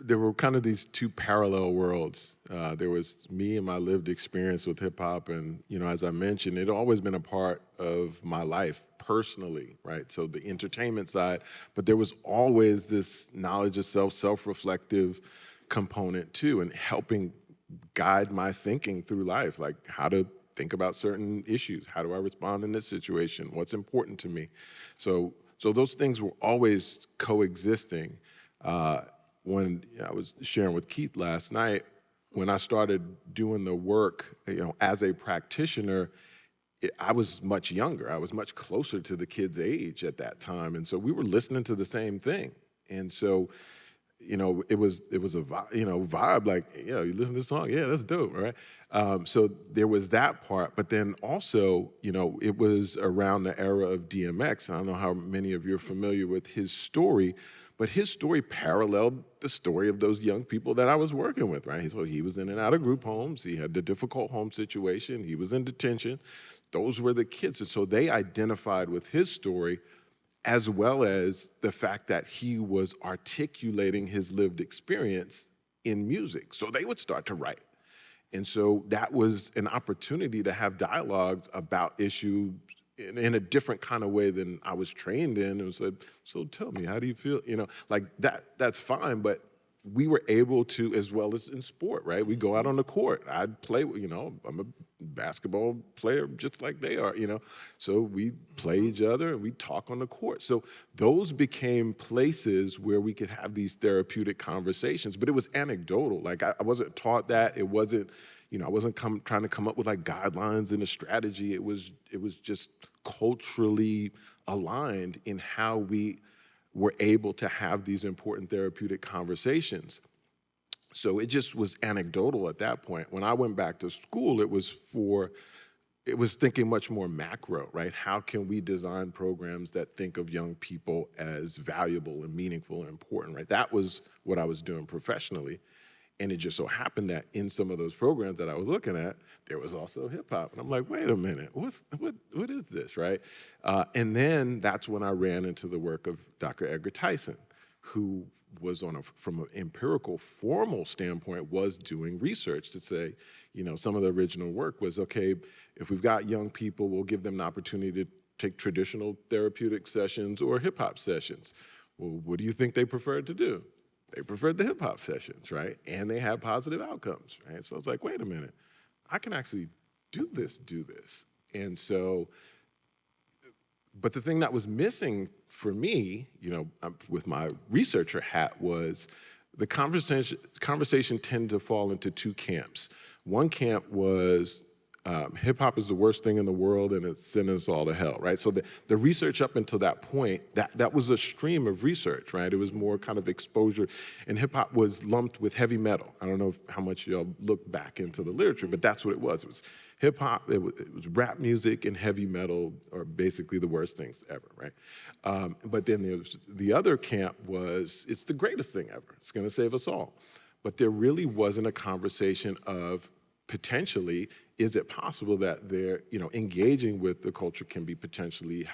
there were kind of these two parallel worlds. There was me and my lived experience with hip hop, and as I mentioned, it had always been a part of my life personally, right? So the entertainment side, but there was always this knowledge of self-reflective component too, and helping guide my thinking through life, like how to think about certain issues. How do I respond in this situation? What's important to me? So those things were always coexisting. When I was sharing with Keith last night, when I started doing the work, as a practitioner, I was much younger. I was much closer to the kids' age at that time, and so we were listening to the same thing. And so, it was a vibe, like, you listen to this song, yeah, that's dope, right? So there was that part, but then also, it was around the era of DMX. I don't know how many of you are familiar with his story, but his story paralleled the story of those young people that I was working with, right? So he was in and out of group homes. He had the difficult home situation. He was in detention. Those were the kids. And so they identified with his story, as well as the fact that he was articulating his lived experience in music. So they would start to write. And so that was an opportunity to have dialogues about issues in a different kind of way than I was trained in, and said, so tell me, how do you feel? Like that's fine, but we were able to, as well as in sport, right? We go out on the court. I'd play, I'm a basketball player just like they are, So we play each other and we talk on the court. So those became places where we could have these therapeutic conversations, but it was anecdotal. Like I wasn't taught that. It wasn't, I wasn't trying to come up with like guidelines and a strategy. It was just culturally aligned in how we were able to have these important therapeutic conversations. So it just was anecdotal at that point. When I went back to school, it was thinking much more macro, right? How can we design programs that think of young people as valuable and meaningful and important, right? That was what I was doing professionally. And it just so happened that in some of those programs that I was looking at, there was also hip hop. And I'm like, wait a minute, what is this, right? And then that's when I ran into the work of Dr. Edgar Tyson, who was from an empirical, formal standpoint, was doing research to say, some of the original work was, okay, if we've got young people, we'll give them the opportunity to take traditional therapeutic sessions or hip hop sessions. Well, what do you think they preferred to do? They preferred the hip hop sessions, right? And they had positive outcomes, right? So I was like, wait a minute, I can actually do this. And so, but the thing that was missing for me, with my researcher hat, was the conversation tended to fall into two camps. One camp was hip hop is the worst thing in the world and it's sending us all to hell, right? So the research up until that point, that was a stream of research, right? It was more kind of exposure, and hip hop was lumped with heavy metal. I don't know how much y'all look back into the literature, but that's what it was. It was hip hop, it was rap music, and heavy metal are basically the worst things ever, right? But then the other camp was, it's the greatest thing ever. It's gonna save us all. But there really wasn't a conversation of potentially, is it possible that they're, engaging with the culture can be potentially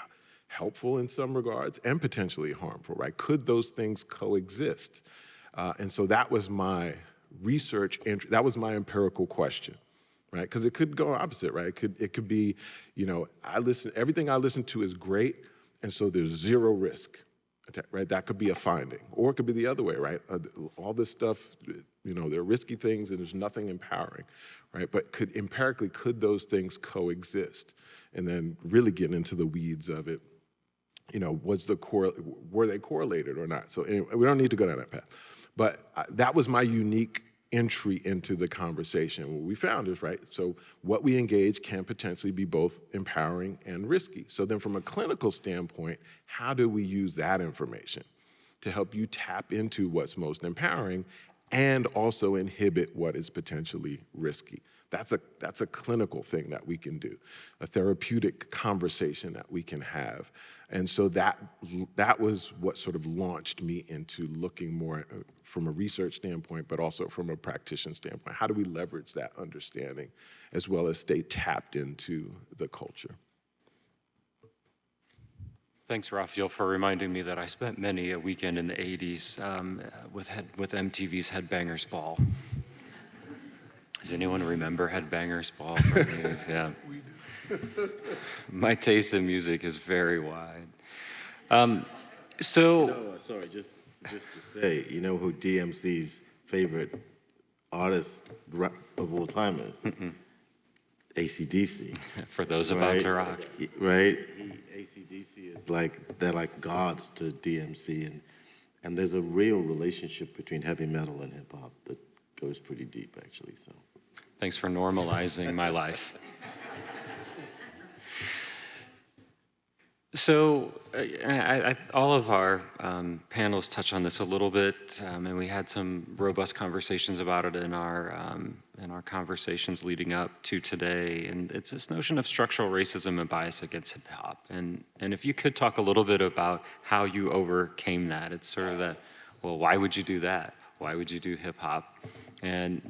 helpful in some regards and potentially harmful, right? Could those things coexist? And so that was my research, that was my empirical question, right? Because it could go opposite, right? It could be, everything I listen to is great, and so there's zero risk, right? That could be a finding. Or it could be the other way, right? All this stuff, there are risky things and there's nothing empowering, right? But empirically, could those things coexist? And then really getting into the weeds of it, were they correlated or not? So anyway, we don't need to go down that path. But that was my unique entry into the conversation. What we found is, right, so what we engage can potentially be both empowering and risky. So then from a clinical standpoint, how do we use that information to help you tap into what's most empowering and also inhibit what is potentially risky? That's a clinical thing that we can do, a therapeutic conversation that we can have. And so that was what sort of launched me into looking more from a research standpoint, but also from a practitioner standpoint. How do we leverage that understanding as well as stay tapped into the culture? Thanks, Raphael, for reminding me that I spent many a weekend in the 80s with MTV's Headbangers Ball. Does anyone remember Headbangers Ball? Yeah. My taste in music is very wide. Sorry, just to say, you know who DMC's favorite artist of all time is? AC/DC. For those about to rock. Right? AC/DC is they're like gods to DMC, and there's a real relationship between heavy metal and hip hop that goes pretty deep, actually. So, thanks for normalizing my life. So, all of our panelists touch on this a little bit, and we had some robust conversations about it in our conversations leading up to today. And it's this notion of structural racism and bias against hip hop. And if you could talk a little bit about how you overcame that. It's sort of that, well, why would you do that? Why would you do hip hop? And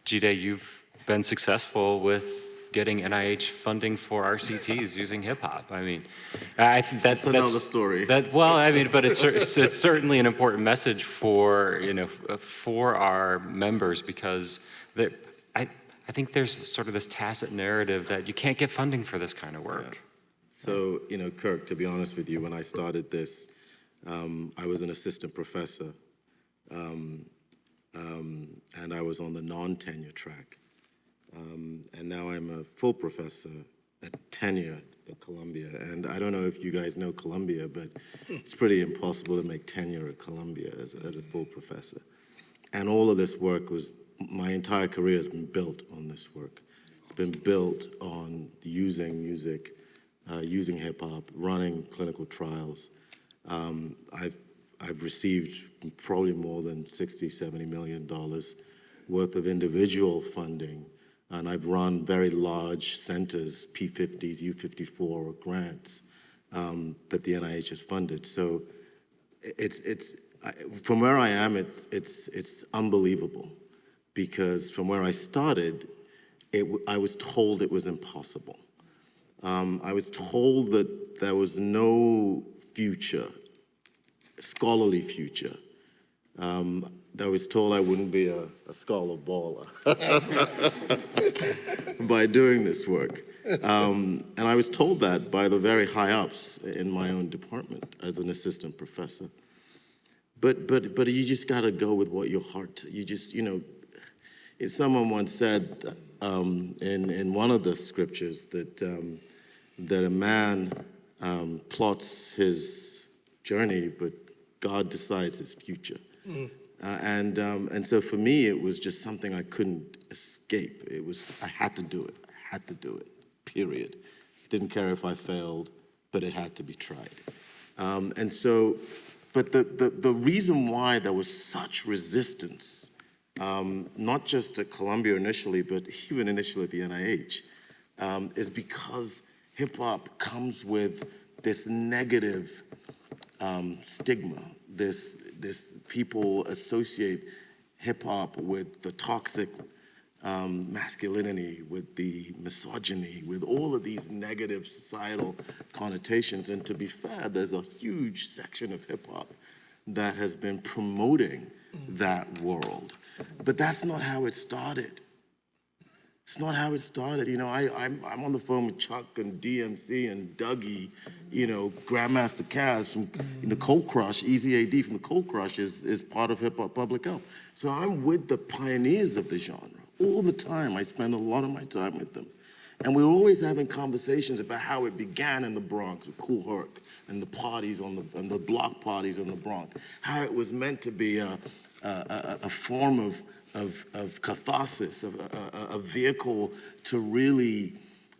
Jide, you've been successful with getting NIH funding for RCTs using hip hop. I mean, I think that's another story. But it's certainly an important message for our members, because I think there's sort of this tacit narrative that you can't get funding for this kind of work. Yeah. So Kirk, to be honest with you, when I started this, I was an assistant professor, and I was on the non-tenure track. And now I'm a full professor at tenure at Columbia. And I don't know if you guys know Columbia, but it's pretty impossible to make tenure at Columbia as a full professor. And all of this work my entire career has been built on this work. It's been built on using music, using hip hop, running clinical trials. I've received probably more than $60-70 million worth of individual funding. And I've run very large centers, P50s, U54 grants that the NIH has funded. So from where I am, it's unbelievable, because from where I started, I was told it was impossible. I was told that there was no future, scholarly future. I was told I wouldn't be a scholar baller by doing this work. And I was told that by the very high-ups in my own department as an assistant professor. But you just got to go with what your heart, someone once said in one of the scriptures that a man plots his journey, but God decides his future. And so for me, it was just something I couldn't escape. I had to do it. I had to do it, period. Didn't care if I failed, but it had to be tried. But the reason why there was such resistance, not just at Columbia initially, but even initially at the NIH, is because hip hop comes with this negative stigma. This people associate hip hop with the toxic masculinity, with the misogyny, with all of these negative societal connotations. And to be fair, there's a huge section of hip hop that has been promoting that world. But that's not how it started. It's not how it started. You know, I'm on the phone with Chuck and DMC and Dougie, you know, Grandmaster Caz from the Cold Crush, Easy AD from the Cold Crush is part of Hip Hop Public Health. So I'm with the pioneers of the genre all the time. I spend a lot of my time with them. And we're always having conversations about how it began in the Bronx with Kool Herc and the parties and the block parties in the Bronx. How it was meant to be a form of catharsis, a vehicle to really,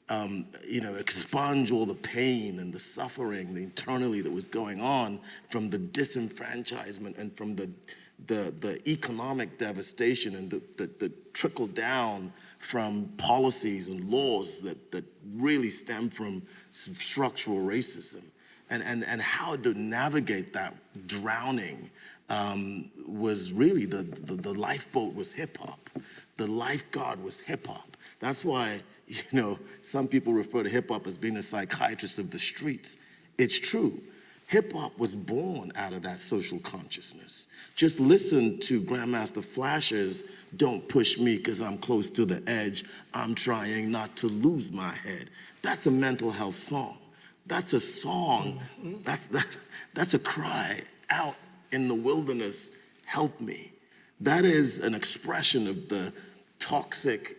expunge all the pain and the suffering internally that was going on from the disenfranchisement and from the economic devastation and the trickle down from policies and laws that really stem from structural racism, and how to navigate that drowning was really the lifeboat was hip hop. The lifeguard was hip hop. That's why, some people refer to hip hop as being a psychiatrist of the streets. It's true. Hip hop was born out of that social consciousness. Just listen to Grandmaster Flash's "Don't Push Me 'Cause I'm Close to the Edge, I'm Trying Not to Lose My Head." That's a mental health song. That's a song. That's a cry out in the wilderness, help me. That is an expression of the toxic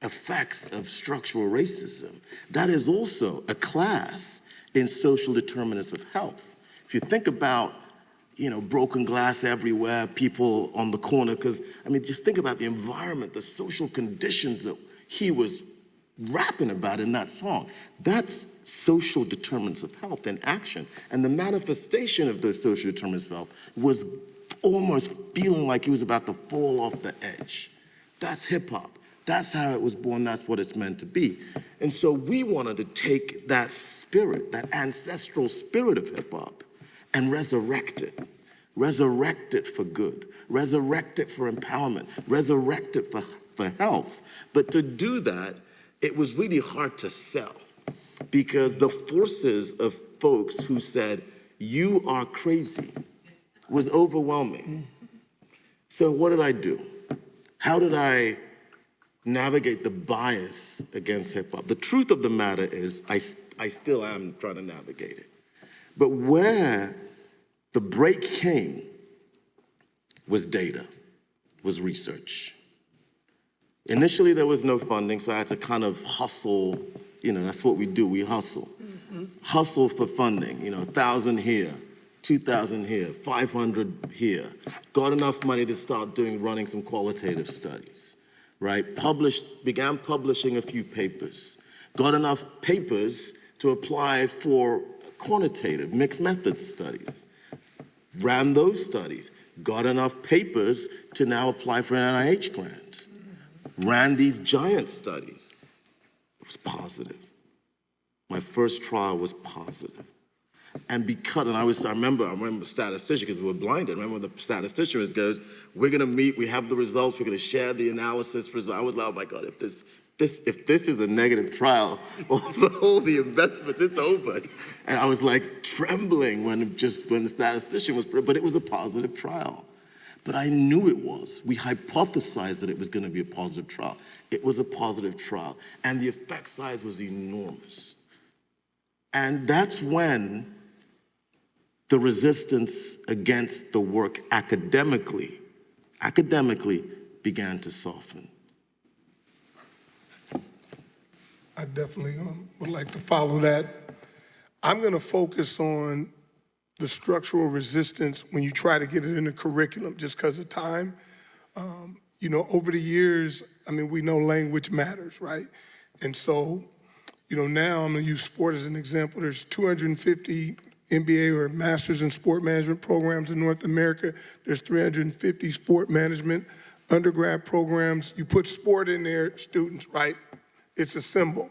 effects of structural racism. That is also a class in social determinants of health. If you think about, broken glass everywhere, people on the corner, just think about the environment, the social conditions that he was rapping about in that song. That's social determinants of health in action. And the manifestation of those social determinants of health was almost feeling like he was about to fall off the edge. That's hip hop. That's how it was born. That's what it's meant to be. And so we wanted to take that spirit, that ancestral spirit of hip hop, and resurrect it. Resurrect it for good. Resurrect it for empowerment. Resurrect it for health. But to do that, it was really hard to sell, because the forces of folks who said, "You are crazy," was overwhelming. So what did I do? How did I navigate the bias against hip hop? The truth of the matter is I still am trying to navigate it. But where the break came was data, was research. Initially, there was no funding, so I had to kind of hustle. That's what we do, we hustle. Hustle for funding, 1,000 here, 2,000 here, 500 here. Got enough money to start running some qualitative studies, right? Began publishing a few papers. Got enough papers to apply for quantitative mixed methods studies. Ran those studies. Got enough papers to now apply for an NIH grant. Ran these giant studies. It was positive. My first trial was positive. And I remember statistician, because we were blinded. I remember the statistician goes, "We're gonna meet, we have the results, we're gonna share the analysis results." I was like, "Oh my God, if this is a negative trial, all the investments, it's over." And I was like trembling when the statistician was, but it was a positive trial. But I knew it was. We hypothesized that it was gonna be a positive trial. It was a positive trial. And the effect size was enormous. And that's when the resistance against the work academically began to soften. I definitely would like to follow that. I'm going to focus on the structural resistance when you try to get it in the curriculum, just because of time. Over the years, we know language matters, right? And so, now I'm going to use sport as an example. There's 250 MBA or Masters in Sport Management programs in North America. There's 350 sport management undergrad programs. You put sport in there, students, right? It's a symbol.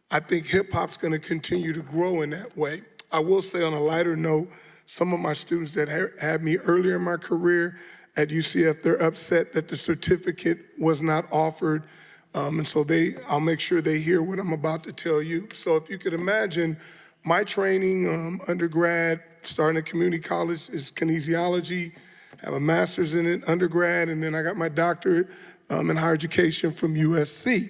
I think hip hop's going to continue to grow in that way. I will say, on a lighter note, some of my students that had me earlier in my career at UCF, they're upset that the certificate was not offered. And so I'll make sure they hear what I'm about to tell you. So if you could imagine, my training, undergrad, starting at community college, is kinesiology. I have a master's in it, undergrad, and then I got my doctorate in higher education from USC.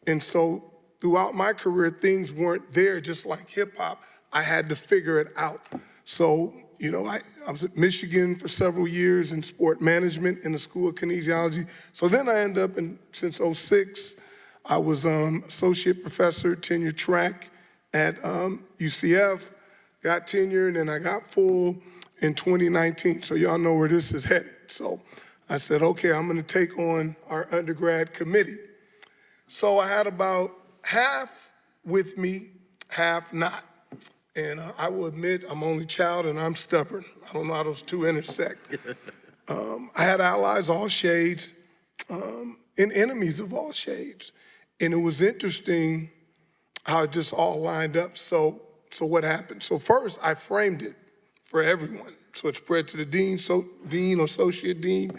And so throughout my career, things weren't there just like hip hop. I had to figure it out. So, you know, I was at Michigan for several years in sport management in the School of Kinesiology. So then I ended up since '06, I was associate professor, tenure track at UCF, got tenure, and then I got full in 2019. So y'all know where this is headed. So I said, okay, I'm gonna take on our undergrad committee. So I had about half with me, half not. And I will admit, I'm only child and I'm stubborn. I don't know how those two intersect. I had allies all shades and enemies of all shades. And it was interesting how it just all lined up. So what happened? So first, I framed it for everyone. So it spread to the dean, associate dean.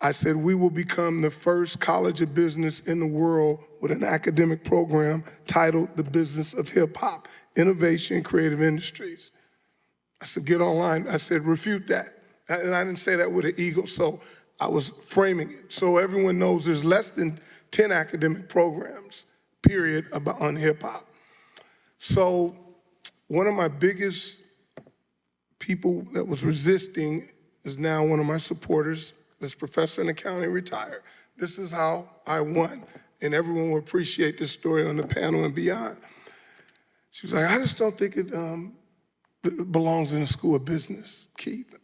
I said, we will become the first college of business in the world with an academic program titled The Business of Hip Hop, Innovation and Creative Industries. I said, get online. I said, refute that. And I didn't say that with an ego, so I was framing it. So everyone knows there's less than 10 academic programs, period, on hip hop. So one of my biggest people that was resisting is now one of my supporters, this professor in accounting, retired. This is how I won. And everyone will appreciate this story on the panel and beyond. She was like, I just don't think it belongs in the School of Business, Keith.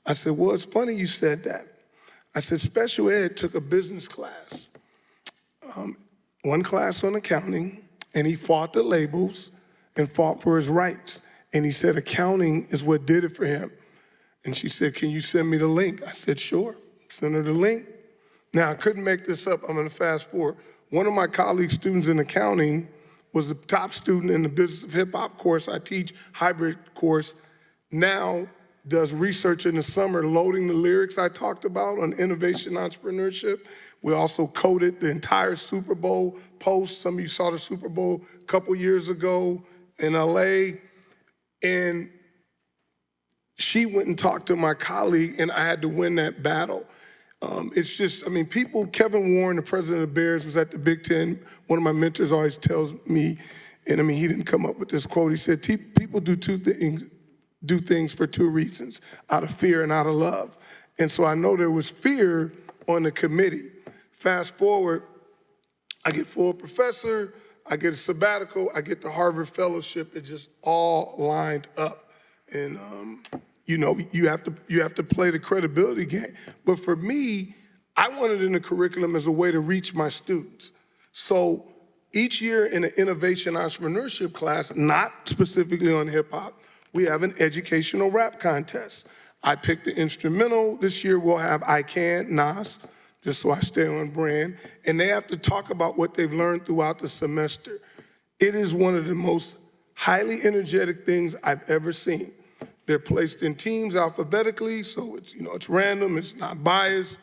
I said, well, it's funny you said that. I said, special ed took a business class, one class on accounting, and he fought the labels and fought for his rights. And he said accounting is what did it for him. And she said, can you send me the link? I said, sure. Send her the link. Now, I couldn't make this up. I'm going to fast forward. One of my colleague students in accounting was the top student in the Business of Hip Hop course. I teach hybrid course. Now does research in the summer, loading the lyrics I talked about on innovation entrepreneurship. We also coded the entire Super Bowl post. Some of you saw the Super Bowl a couple years ago in LA. And she went and talked to my colleague, and I had to win that battle. It's just, I mean, Kevin Warren, the president of the Bears, was at the Big Ten. One of my mentors always tells me, and I mean, he didn't come up with this quote. He said, people do things for two reasons, out of fear and out of love. And so I know there was fear on the committee. Fast forward, I get full professor, I get a sabbatical, I get the Harvard Fellowship. It just all lined up. And you know, you have to play the credibility game. But for me, I wanted in the curriculum as a way to reach my students. So each year in an innovation entrepreneurship class, not specifically on hip hop, we have an educational rap contest. I picked the instrumental. This year we'll have I Can, Nas, just so I stay on brand. And they have to talk about what they've learned throughout the semester. It is one of the most highly energetic things I've ever seen. They're placed in teams alphabetically, so it's random, it's not biased,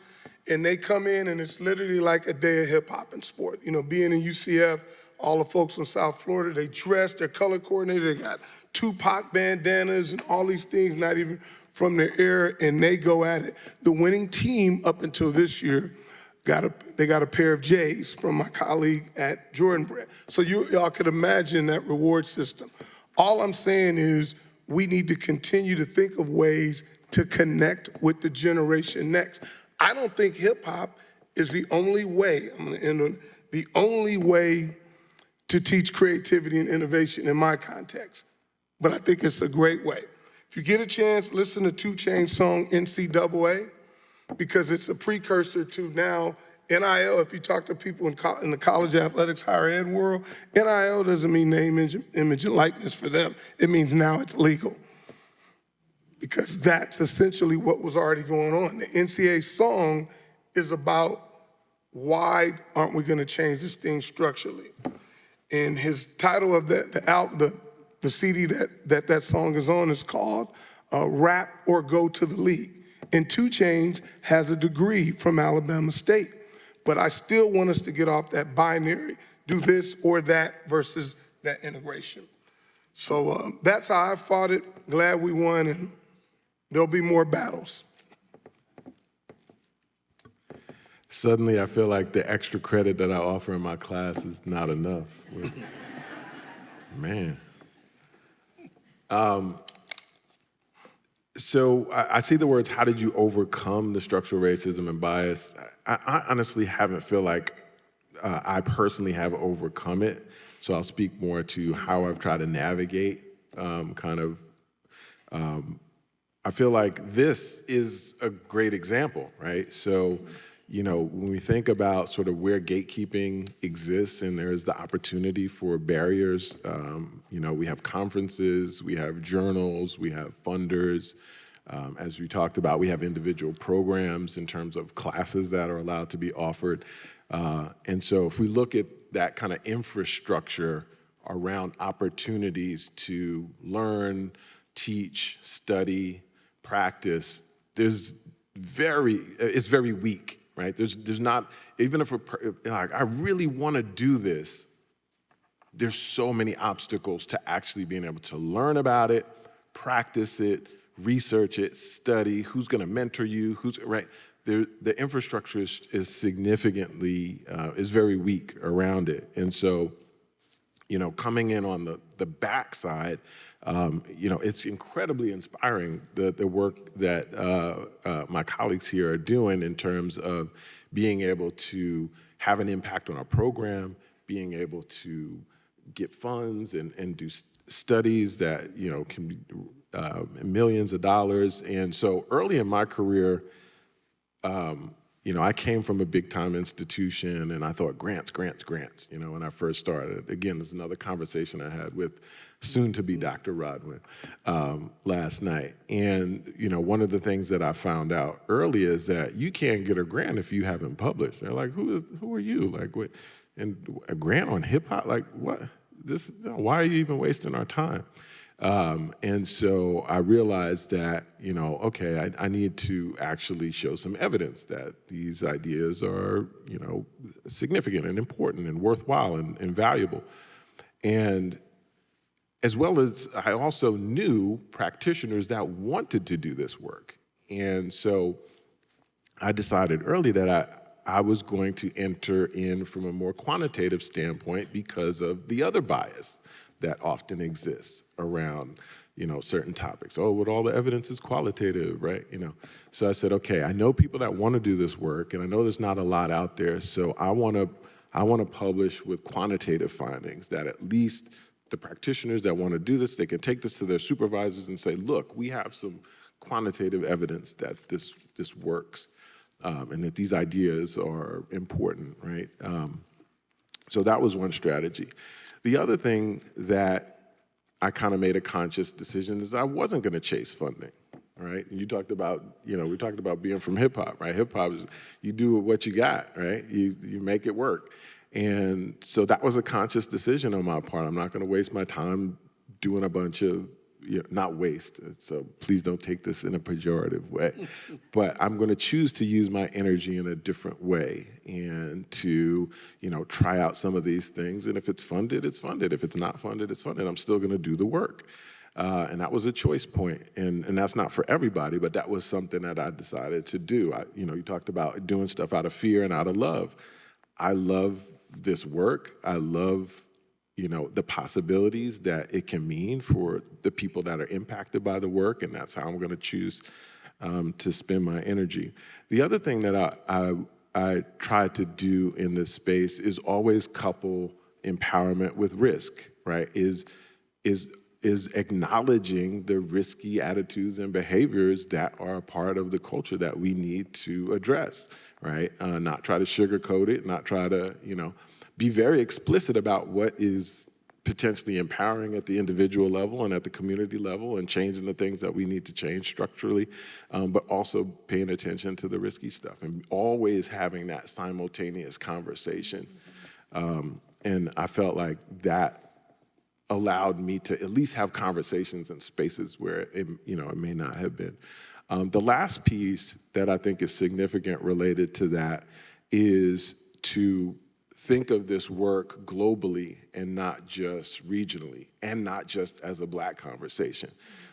and they come in and it's literally like a day of hip hop and sport. You know, being in UCF, all the folks from South Florida, they dress, they're color coordinated, they got Tupac bandanas and all these things, not even from their era, and they go at it. The winning team up until this year, they got a pair of J's from my colleague at Jordan Brand. So y'all could imagine that reward system. All I'm saying is, we need to continue to think of ways to connect with the generation next. I don't think hip hop is the only way, I'm gonna end on, the only way to teach creativity and innovation in my context. But I think it's a great way. If you get a chance, listen to 2 Chainz's song, NCAA, because it's a precursor to now NIL. If you talk to people in the college athletics, higher ed world, NIL doesn't mean name, image, and likeness for them. It means now it's legal. Because that's essentially what was already going on. The NCAA song is about why aren't we gonna change this thing structurally? And his title of the CD that song is on is called Rap or Go to the League. And 2 Chainz has a degree from Alabama State. But I still want us to get off that binary, do this or that versus that integration. So that's how I fought it. Glad we won, and there'll be more battles. Suddenly I feel like the extra credit that I offer in my class is not enough. Man. So I see the words, how did you overcome the structural racism and bias? I honestly haven't feel like I personally have overcome it. So I'll speak more to how I've tried to navigate I feel like this is a great example, right? So, when we think about sort of where gatekeeping exists and there's the opportunity for barriers, we have conferences, we have journals, we have funders. As we talked about, we have individual programs in terms of classes that are allowed to be offered. And so if we look at that kind of infrastructure around opportunities to learn, teach, study, practice, it's very weak, right? There's not, even if I really want to do this, there's so many obstacles to actually being able to learn about it, practice it, research it, study, who's going to mentor you, right? The infrastructure is significantly, is very weak around it. And so, coming in on the backside, it's incredibly inspiring, the work that my colleagues here are doing in terms of being able to have an impact on our program, being able to get funds and do studies that, can be millions of dollars. And so early in my career, I came from a big time institution and I thought grants, when I first started. Again, there's another conversation I had with soon to be Dr. Rodwin last night. And, one of the things that I found out early is that you can't get a grant if you haven't published. They're like, who are you? Like, what? And a grant on hip hop? Like, what? Why are you even wasting our time? And so I realized that, okay, I need to actually show some evidence that these ideas are, significant and important and worthwhile and valuable. And as well as I also knew practitioners that wanted to do this work. And so I decided early that I was going to enter in from a more quantitative standpoint because of the other bias that often exists around, certain topics. Oh, but all the evidence is qualitative, right? So I said, okay, I know people that want to do this work, and I know there's not a lot out there, so I want to publish with quantitative findings that at least the practitioners that want to do this, they can take this to their supervisors and say, look, we have some quantitative evidence that this works, and that these ideas are important, right? So that was one strategy. The other thing that I kind of made a conscious decision is I wasn't going to chase funding, right? And you talked about, we talked about being from hip hop, right? Hip hop is, you do what you got, right? You make it work. And so that was a conscious decision on my part. I'm not going to waste my time doing a bunch of, not waste, so please don't take this in a pejorative way, but I'm going to choose to use my energy in a different way and to, try out some of these things. And if it's funded, it's funded. If it's not funded, it's funded. I'm still going to do the work. And that was a choice point. And that's not for everybody, but that was something that I decided to do. You talked about doing stuff out of fear and out of love. I love this work. I love the possibilities that it can mean for the people that are impacted by the work, and that's how I'm going to choose to spend my energy. The other thing that I try to do in this space is always couple empowerment with risk, right? Is acknowledging the risky attitudes and behaviors that are a part of the culture that we need to address, right? Not try to sugarcoat it, not try to, be very explicit about what is potentially empowering at the individual level and at the community level and changing the things that we need to change structurally, but also paying attention to the risky stuff and always having that simultaneous conversation. And I felt like that allowed me to at least have conversations in spaces where it may not have been. The last piece that I think is significant related to that is to think of this work globally and not just regionally, and not just as a Black conversation.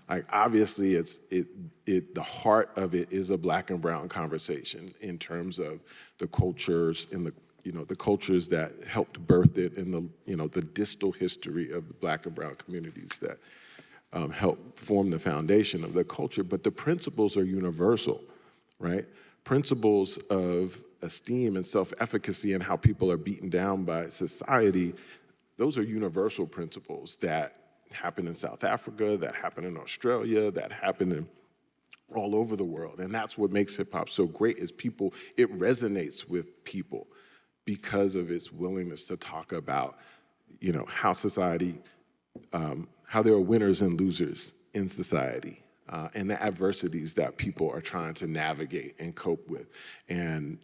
Like, obviously, the heart of it is a Black and brown conversation in terms of the cultures and the cultures that helped birth it, and the distal history of the Black and brown communities that help form the foundation of the culture. But the principles are universal, right? Principles of esteem and self-efficacy and how people are beaten down by society, those are universal principles that happen in South Africa, that happen in Australia, that happen all over the world. And that's what makes hip hop so great, is it resonates with people because of its willingness to talk about, how society, how there are winners and losers in society, and the adversities that people are trying to navigate and cope with, and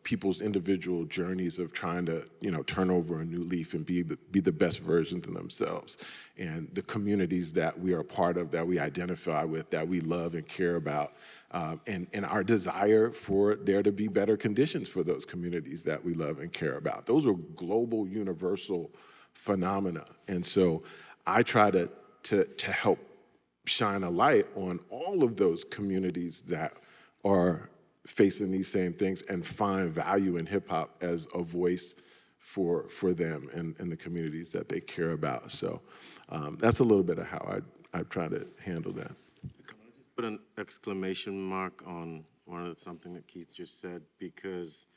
people's individual journeys of trying to turn over a new leaf and be the best versions of themselves, and the communities that we are a part of, that we identify with, that we love and care about, and our desire for there to be better conditions for those communities that we love and care about. Those are global, universal phenomena, and so I try to help shine a light on all of those communities that are facing these same things, and find value in hip hop as a voice for them and the communities that they care about. So that's a little bit of how I try to handle that. Can I just put an exclamation mark on something that Keith just said? Because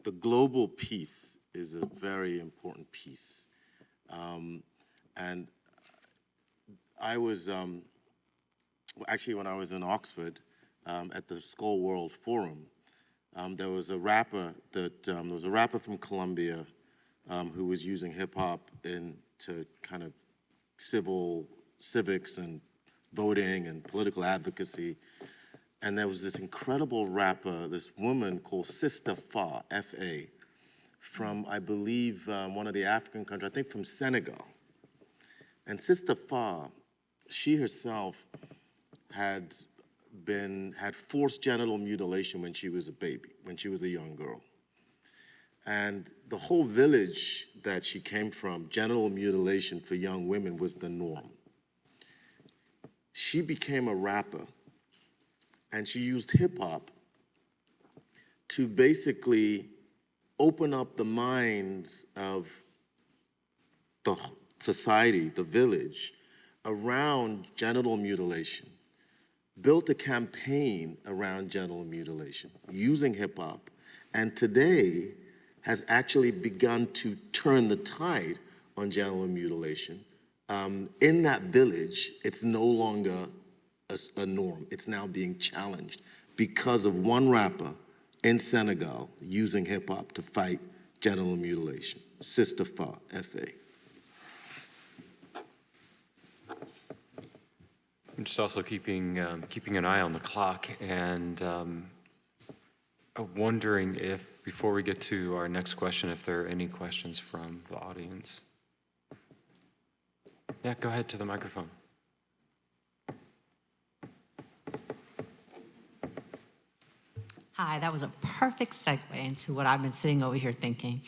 the global piece is a very important piece. And I was, actually, when I was in Oxford at the Skull World Forum, there was a rapper from Colombia who was using hip hop to kind of civics and voting and political advocacy. And there was this incredible rapper, this woman called Sister Fa, F-A, from, I believe, one of the African countries, I think from Senegal. And Sister Fa, she herself had forced genital mutilation when she was a baby, when she was a young girl. And the whole village that she came from, genital mutilation for young women was the norm. She became a rapper, and she used hip hop to basically open up the minds of the society, the village, around genital mutilation, built a campaign around genital mutilation using hip hop, and today has actually begun to turn the tide on genital mutilation. In that village, it's no longer a norm. It's now being challenged because of one rapper in Senegal using hip hop to fight genital mutilation. Sister Fa, F-A. I'm just also keeping an eye on the clock, and wondering if, before we get to our next question, if there are any questions from the audience. Yeah, go ahead to the microphone. Hi, that was a perfect segue into what I've been sitting over here thinking.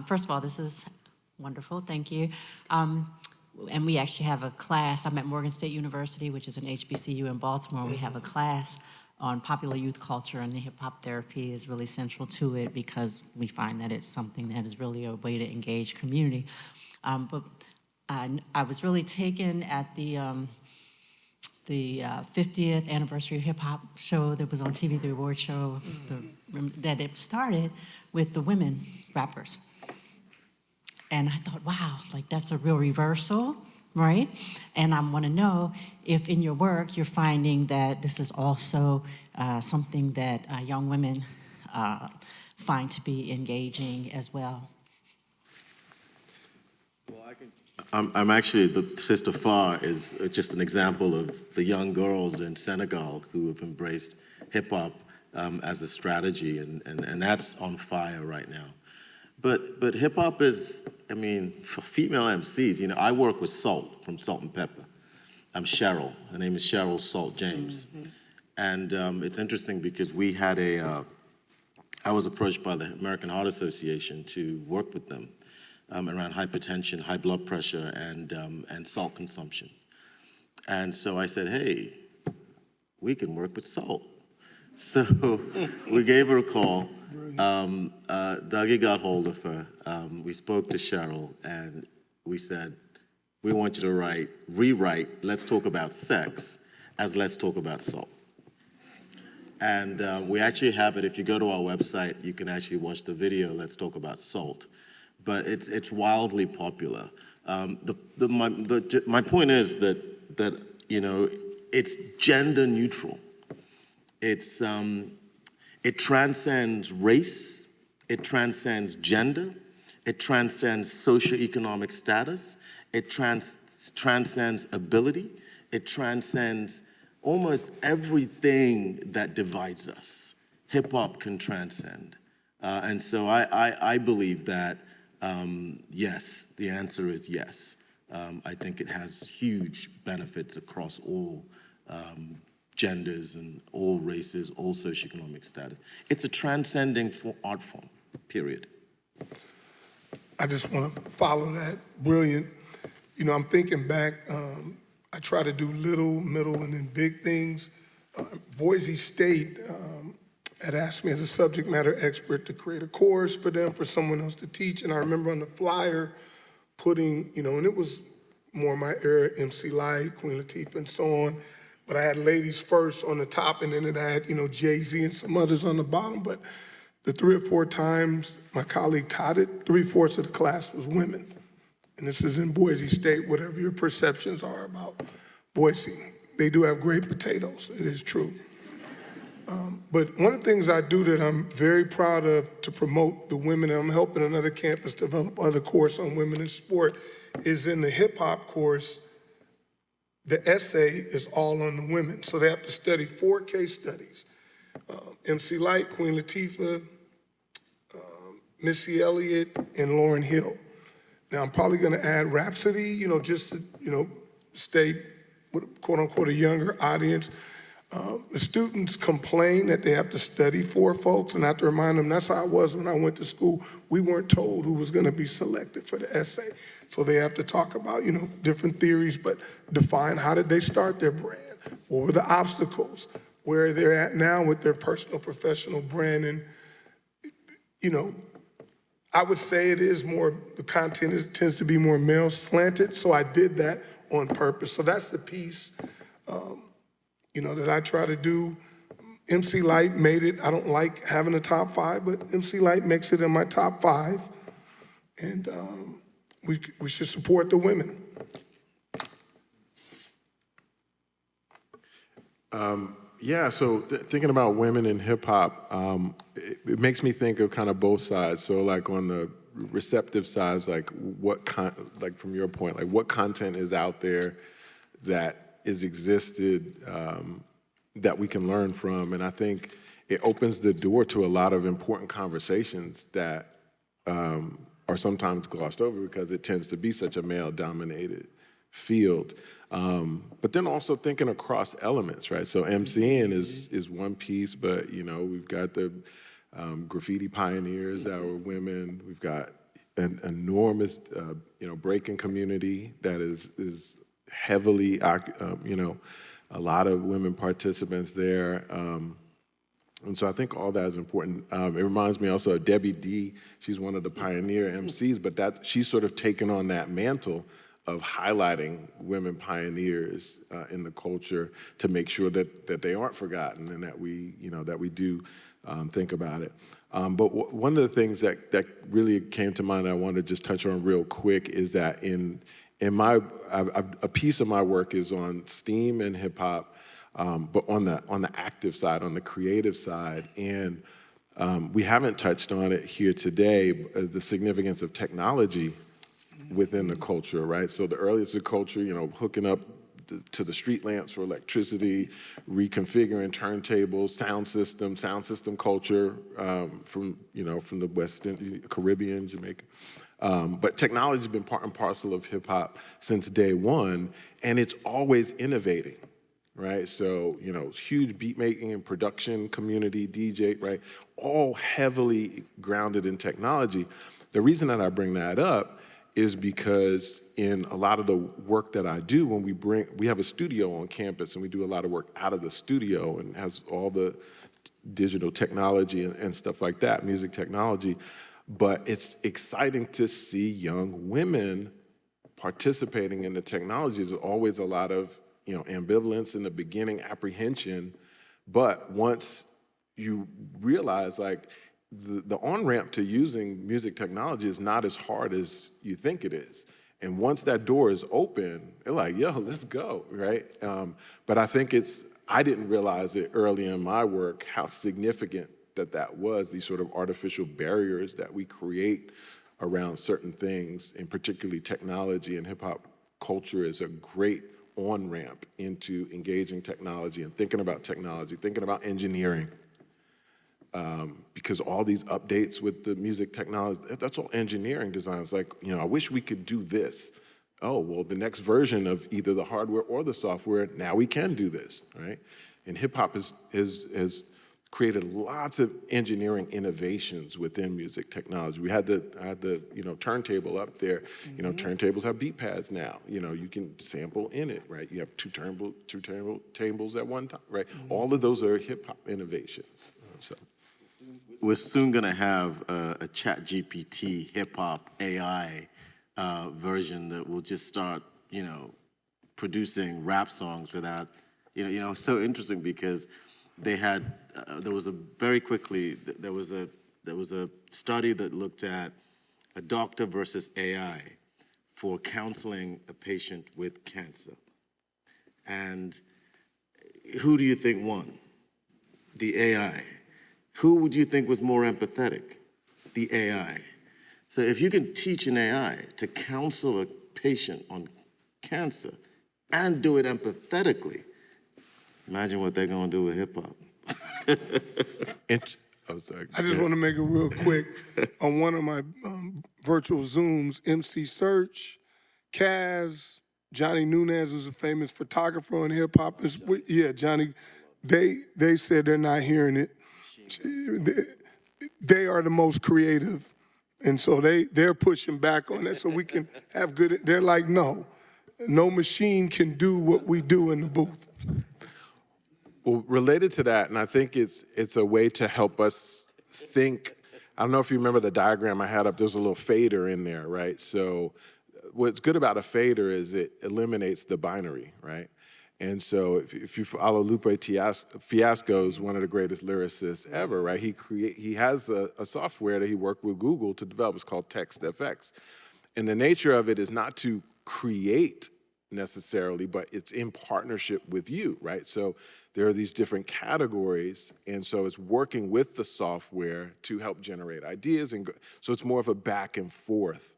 First of all, this is wonderful, thank you. And we actually have a class. I'm at Morgan State University, which is an HBCU in Baltimore. We have a class on popular youth culture, and the hip-hop therapy is really central to it because we find that it's something that is really a way to engage community. But I was really taken at the 50th anniversary hip hop show that was on TV, the award show, that it started with the women rappers. And I thought, wow, like that's a real reversal, right? And I want to know if in your work you're finding that this is also something that young women find to be engaging as well. I'm actually, the Sister Fa is just an example of the young girls in Senegal who have embraced hip hop as a strategy, and that's on fire right now. But hip hop is, I mean, for female MCs, I work with Salt from Salt and Pepper. I'm Cheryl. Her name is Cheryl Salt James. Mm-hmm. And it's interesting because we had I was approached by the American Heart Association to work with them around hypertension, high blood pressure, and salt consumption. And so I said, hey, we can work with salt. So we gave her a call. Dougie got hold of her. We spoke to Cheryl, and we said, we want you to rewrite Let's Talk About Sex as Let's Talk About Salt. And we actually have it. If you go to our website, you can actually watch the video, Let's Talk About Salt. But it's wildly popular. My point is that you know, it's gender neutral. It transcends race, it transcends gender, it transcends socioeconomic status, it transcends ability, it transcends almost everything that divides us. Hip hop can transcend. And so I believe that, yes, the answer is yes. I think it has huge benefits across all genders and all races, all socioeconomic status. It's a transcending art form, period. I just want to follow that. Brilliant. You know, I'm thinking back, I try to do little, middle, and then big things. Boise State had asked me as a subject matter expert to create a course for them, for someone else to teach. And I remember on the flyer putting, you know, and it was more my era, MC Light, Queen Latifah, and so on. But I had Ladies First on the top, and then it had, you know, Jay-Z and some others on the bottom. But the 3 or 4 times my colleague taught it, 3/4 of the class was women. And this is in Boise State, whatever your perceptions are about Boise. They do have great potatoes, it is true. But one of the things I do that I'm very proud of to promote the women, and I'm helping another campus develop other course on women in sport, is in the hip hop course, the essay is all on the women. So they have to study 4 case studies. MC Light, Queen Latifah, Missy Elliott, and Lauryn Hill. Now I'm probably gonna add Rhapsody, you know, just to, you know, stay with quote unquote a younger audience. The students complain that they have to study 4 folks, and I have to remind them that's how it was when I went to school. We weren't told who was gonna be selected for the essay. So they have to talk about, you know, different theories, but define how did they start their brand? What were the obstacles? Where they're at now with their personal, professional brand. And, you know, I would say it is more, the content tends to be more male slanted, so I did that on purpose. So that's the piece, you know, that I try to do. MC Light made it. I don't like having a top 5, but MC Light makes it in my top 5. And we should support the women. Yeah, so thinking about women in hip hop, it makes me think of kind of both sides. So like on the receptive sides, like like from your point, like what content is out there that is existed that we can learn from? And I think it opens the door to a lot of important conversations that are sometimes glossed over because it tends to be such a male-dominated field. But then also thinking across elements, right? So MCing is one piece, but you know, we've got the graffiti pioneers that were women. We've got an enormous, you know, breaking community that is heavily, you know, a lot of women participants there. And so I think all that is important. It reminds me also of Debbie D. She's one of the pioneer MCs, but she's sort of taken on that mantle of highlighting women pioneers in the culture to make sure that they aren't forgotten and that we, you know, that we do think about it. But one of the things that really came to mind that I wanted to just touch on real quick is that in a piece of my work is on STEAM and hip hop, but on the active side, on the creative side, and we haven't touched on it here today, the significance of technology within the culture, right? So the earliest of culture, you know, hooking up to the street lamps for electricity, reconfiguring turntables, sound system culture from the West Caribbean, Jamaica. But technology's been part and parcel of hip hop since day one, and it's always innovating, right? So, you know, huge beat making and production community, DJ, right? All heavily grounded in technology. The reason that I bring that up is because in a lot of the work that I do, when we have a studio on campus and we do a lot of work out of the studio and has all the digital technology and stuff like that, music technology. But it's exciting to see young women participating in the technology. There's always a lot of, you know, ambivalence in the beginning, apprehension. But once you realize, like, the on-ramp to using music technology is not as hard as you think it is. And once that door is open, they're like, yo, let's go, right? But I think I didn't realize it early in my work how significant that was, these sort of artificial barriers that we create around certain things, and particularly technology and hip hop culture is a great on-ramp into engaging technology and thinking about technology, thinking about engineering. Because all these updates with the music technology, that's all engineering design. It's like, you know, I wish we could do this. Oh, well, the next version of either the hardware or the software, now we can do this, right? And hip hop has created lots of engineering innovations within music technology. I had the you know, turntable up there. You know, turntables have beat pads now. You know, you can sample in it, right? You have two turntables at one time, right? All of those are hip hop innovations. So we're soon going to have a ChatGPT hip hop AI version that will just start, you know, producing rap songs without, you know, it's so interesting because they had, there was a study that looked at a doctor versus AI for counseling a patient with cancer. And who do you think won? The AI. Who would you think was more empathetic? The AI. So if you can teach an AI to counsel a patient on cancer and do it empathetically, imagine what they're gonna do with hip hop. I just want to make it real quick. On one of my virtual Zooms, MC Search, Kaz, Johnny Nunez is a famous photographer in hip hop. Yeah, Johnny, they said they're not hearing it. They are the most creative. And so they're pushing back on that so we can have good, they're like, no machine can do what we do in the booth. Well, related to that, and I think it's a way to help us think. I don't know if you remember the diagram I had up, there's a little fader in there, right? So what's good about a fader is it eliminates the binary, right? And so if you follow Lupe Fiasco, is one of the greatest lyricists ever, right? He has a software that he worked with Google to develop. It's called TextFX. And the nature of it is not to create necessarily, but it's in partnership with you, right? So there are these different categories, and so it's working with the software to help generate ideas. And so it's more of a back and forth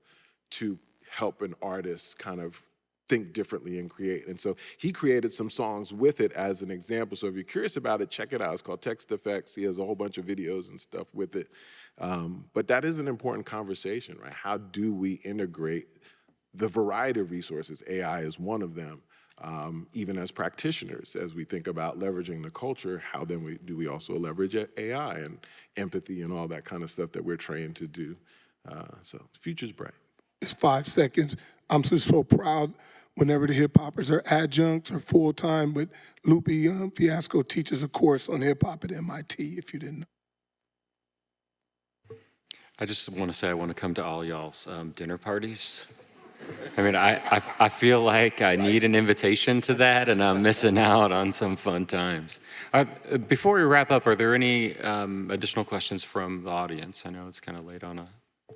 to help an artist kind of think differently and create. And so he created some songs with it as an example. So if you're curious about it, check it out. It's called TextFX. He has a whole bunch of videos and stuff with it. But that is an important conversation, right? How do we integrate the variety of resources? AI is one of them. Even as practitioners, as we think about leveraging the culture, how then do we also leverage AI and empathy and all that kind of stuff that we're trained to do? So the future's bright. It's 5 seconds. I'm just so proud whenever the hip hoppers are adjuncts or full time, but Lupe Fiasco teaches a course on hip hop at MIT, if you didn't know. I just want to say I want to come to all y'all's dinner parties. I mean, I feel like I need an invitation to that, and I'm missing out on some fun times. Before we wrap up, are there any additional questions from the audience? I know it's kind of late on a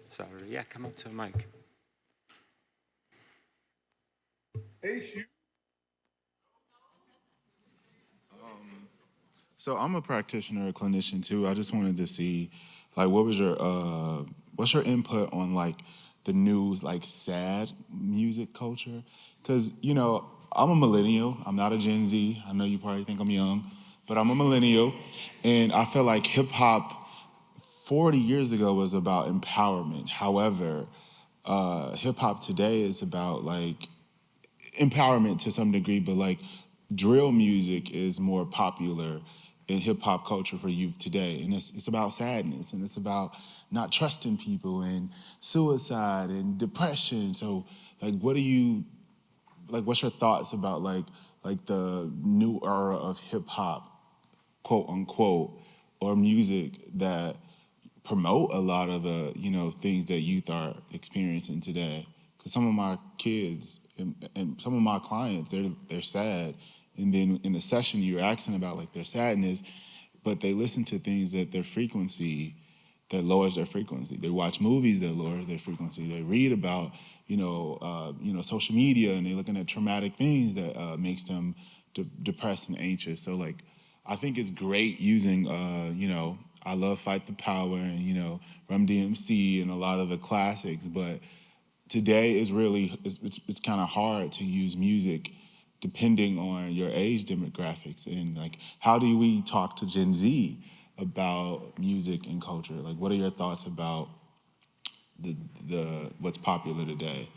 Saturday. Yeah, come up to a mic. So I'm a practitioner, a clinician too. I just wanted to see, like, what's your input on like the new like sad music culture? Because, you know, I'm a millennial. I'm not a Gen Z. I know you probably think I'm young, but I'm a millennial, and I feel like hip hop 40 years ago was about empowerment. However, hip hop today is about like empowerment to some degree, but like drill music is more popular in hip hop culture for youth today, and it's about sadness, and it's about not trusting people, and suicide, and depression. So, like, what's your thoughts about like the new era of hip hop, quote unquote, or music that promote a lot of the things that youth are experiencing today? Because some of my kids and some of my clients, they're sad, and then in the session you're asking about like their sadness, but they listen to things that lowers their frequency. They watch movies that lower their frequency. They read about social media, and they're looking at traumatic things that makes them depressed and anxious. So like, I think it's great using I love Fight the Power and Run DMC and a lot of the classics, but today is really it's kind of hard to use music depending on your age demographics. And like, how do we talk to Gen Z about music and culture? Like, what are your thoughts about the what's popular today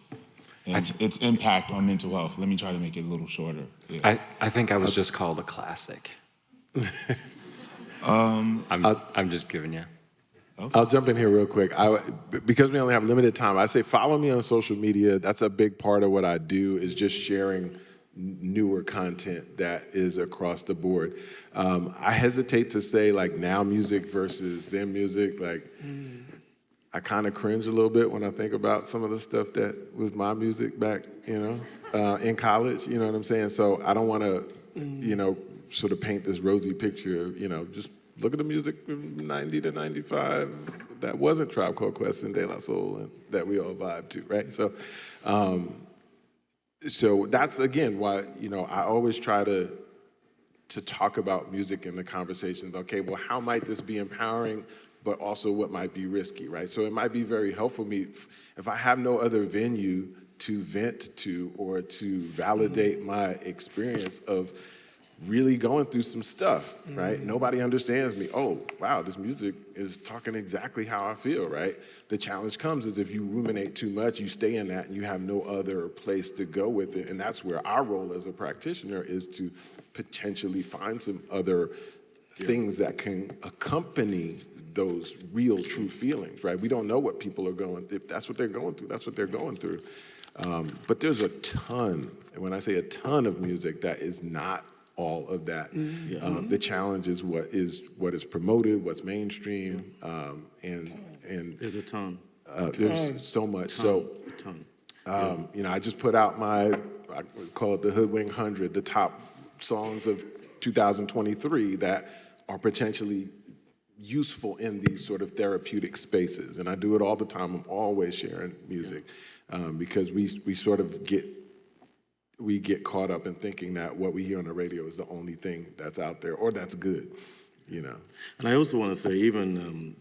and its impact on mental health? Let me try to make it a little shorter. Yeah. I think I was just called a classic. I'm just giving you. Okay. I'll jump in here real quick. Because we only have limited time, I say follow me on social media. That's a big part of what I do, is just sharing newer content that is across the board. I hesitate to say like now music versus then music. Like, I kind of cringe a little bit when I think about some of the stuff that was my music back, in college. You know what I'm saying? So I don't want to, sort of paint this rosy picture of, just look at the music from 90 to 95 that wasn't Tribe Called Quest and De La Soul and that we all vibe to, right? So, so that's, again, why, I always try to talk about music in the conversations. Okay, well, how might this be empowering, but also what might be risky, right? So it might be very helpful for me if I have no other venue to vent to or to validate my experience of really going through some stuff, right? Nobody understands me. Oh, wow, this music is talking exactly how I feel, right? The challenge comes is if you ruminate too much, you stay in that and you have no other place to go with it. And that's where our role as a practitioner is to potentially find some other things that can accompany those real, true feelings, right? We don't know what people are going through. If that's what they're going through, that's what they're going through. But there's a ton, and when I say a ton of music, that is not all of that. The challenge is what is promoted, what's mainstream, and there's a ton. There's so much. I just put out I call it the Hoodwink 100, the top songs of 2023 that are potentially useful in these sort of therapeutic spaces. And I do it all the time. I'm always sharing music because we sort of get caught up in thinking that what we hear on the radio is the only thing that's out there or that's good, And I also want to say, even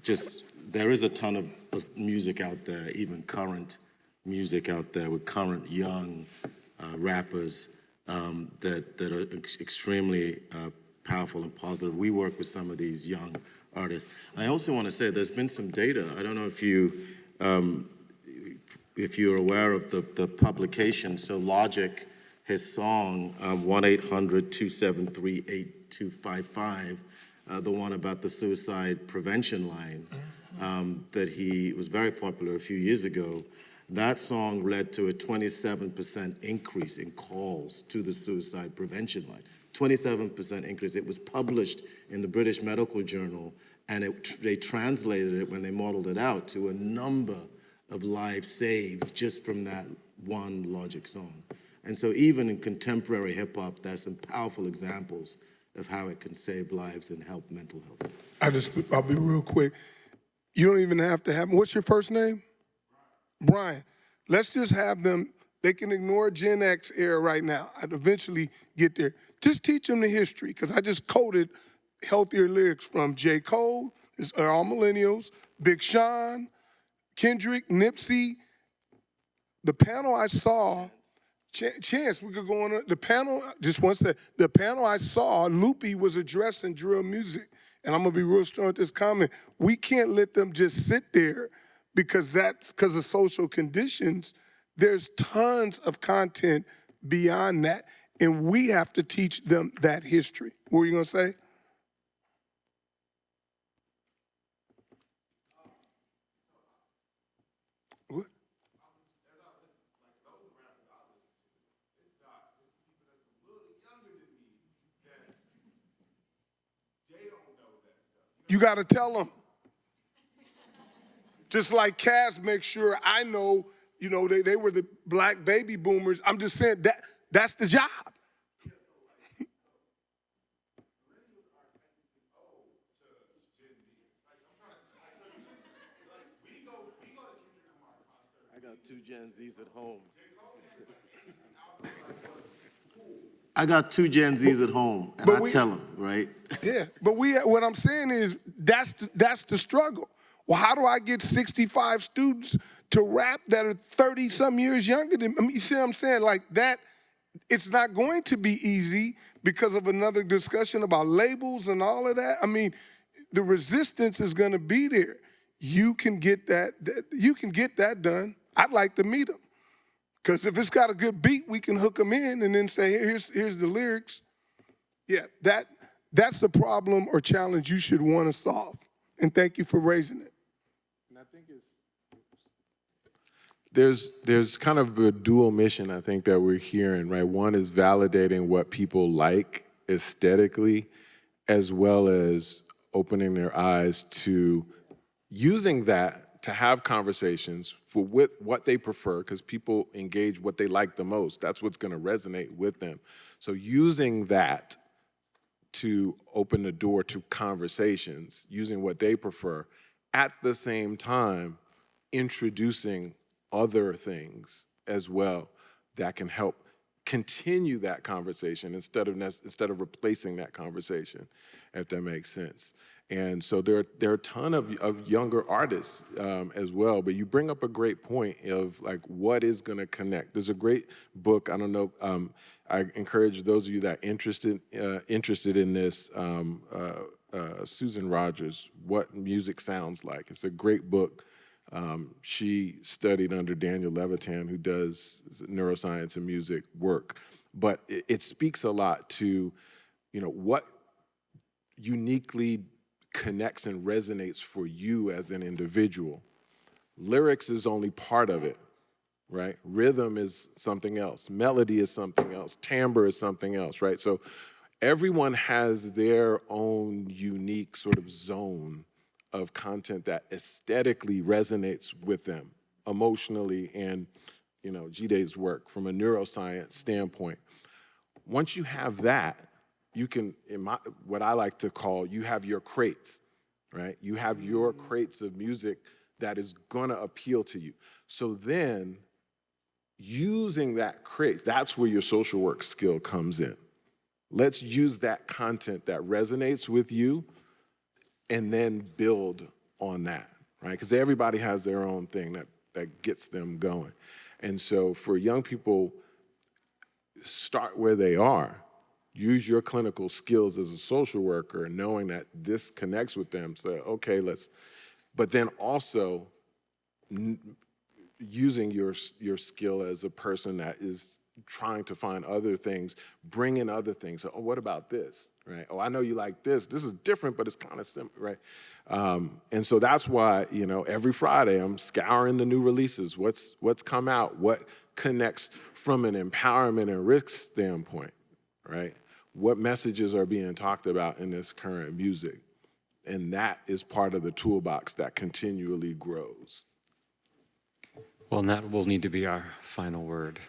there is a ton of music out there, even current music out there with current young rappers that are extremely powerful and positive. We work with some of these young artists. And I also want to say there's been some data. I don't know if you're aware of the publication. So Logic, his song 1-800-273-8255, the one about the suicide prevention line, that he was very popular a few years ago. That song led to a 27% increase in calls to the suicide prevention line. 27% increase. It was published in the British Medical Journal, and they translated it when they modeled it out to a number of lives saved just from that one Logic song. And so even in contemporary hip hop, there's some powerful examples of how it can save lives and help mental health. I'll be real quick. You don't even have to have, what's your first name? Brian. Let's just have them, they can ignore Gen X era right now. I'd eventually get there. Just teach them the history, because I just quoted healthier lyrics from J. Cole, are all millennials, Big Sean, Kendrick, Nipsey. The panel I saw, Chance, we could go on. The panel, just one second. The panel I saw, Loopy was addressing drill music. And I'm going to be real strong with this comment. We can't let them just sit there because of social conditions. There's tons of content beyond that. And we have to teach them that history. What were you gonna say? What? You gotta tell them. Just like Cass makes sure I know, you know, they were the black baby boomers. I'm just saying that's the job. I got two Gen Zs at home. I got two Gen Zs at home, and I tell them, right? Yeah, but what I'm saying is that's the struggle. Well, how do I get 65 students to rap that are 30-some years younger than me? You see what I'm saying? Like that, it's not going to be easy because of another discussion about labels and all of that. I mean, the resistance is going to be there. You can get that. You can get that done. I'd like to meet them. Because if it's got a good beat, we can hook them in and then say, here's the lyrics. Yeah, that's a problem or challenge you should want to solve. And thank you for raising it. And I think there's kind of a dual mission, I think, that we're hearing, right? One is validating what people like aesthetically, as well as opening their eyes to using that to have conversations with what they prefer, because people engage what they like the most. That's what's gonna resonate with them. So using that to open the door to conversations, using what they prefer, at the same time, introducing other things as well that can help continue that conversation instead of replacing that conversation, if that makes sense. And so there are a ton of younger artists as well, but you bring up a great point of like what is gonna connect. There's a great book, I don't know, I encourage those of you that are interested in this, Susan Rogers, What Music Sounds Like. It's a great book. She studied under Daniel Levitan, who does neuroscience and music work. But it speaks a lot to, you know, what uniquely connects and resonates for you as an individual. Lyrics is only part of it, right? Rhythm is something else. Melody is something else. Timbre is something else, right? So everyone has their own unique sort of zone of content that aesthetically resonates with them, emotionally, and, you know, Jide's work from a neuroscience standpoint. Once you have that, you can, what I like to call, you have your crates, right? You have your crates of music that is gonna appeal to you. So then, using that crate, that's where your social work skill comes in. Let's use that content that resonates with you and then build on that, right? Because everybody has their own thing that gets them going. And so for young people, start where they are. Use your clinical skills as a social worker, knowing that this connects with them. So, okay, but then also using your skill as a person that is trying to find other things, bring in other things. So, oh, what about this, right? Oh, I know you like this. This is different, but it's kind of similar, right? And so that's why, you know, every Friday I'm scouring the new releases. What's come out? What connects from an empowerment and risk standpoint, right? What messages are being talked about in this current music? And that is part of the toolbox that continually grows. Well, and that will need to be our final word.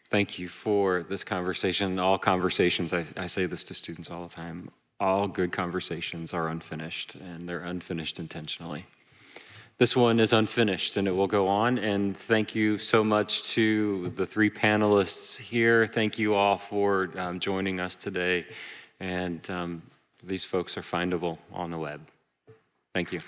Thank you for this conversation. All conversations, I say this to students all the time, all good conversations are unfinished, and they're unfinished intentionally. This one is unfinished, and it will go on. And thank you so much to the three panelists here. Thank you all for joining us today. And these folks are findable on the web. Thank you.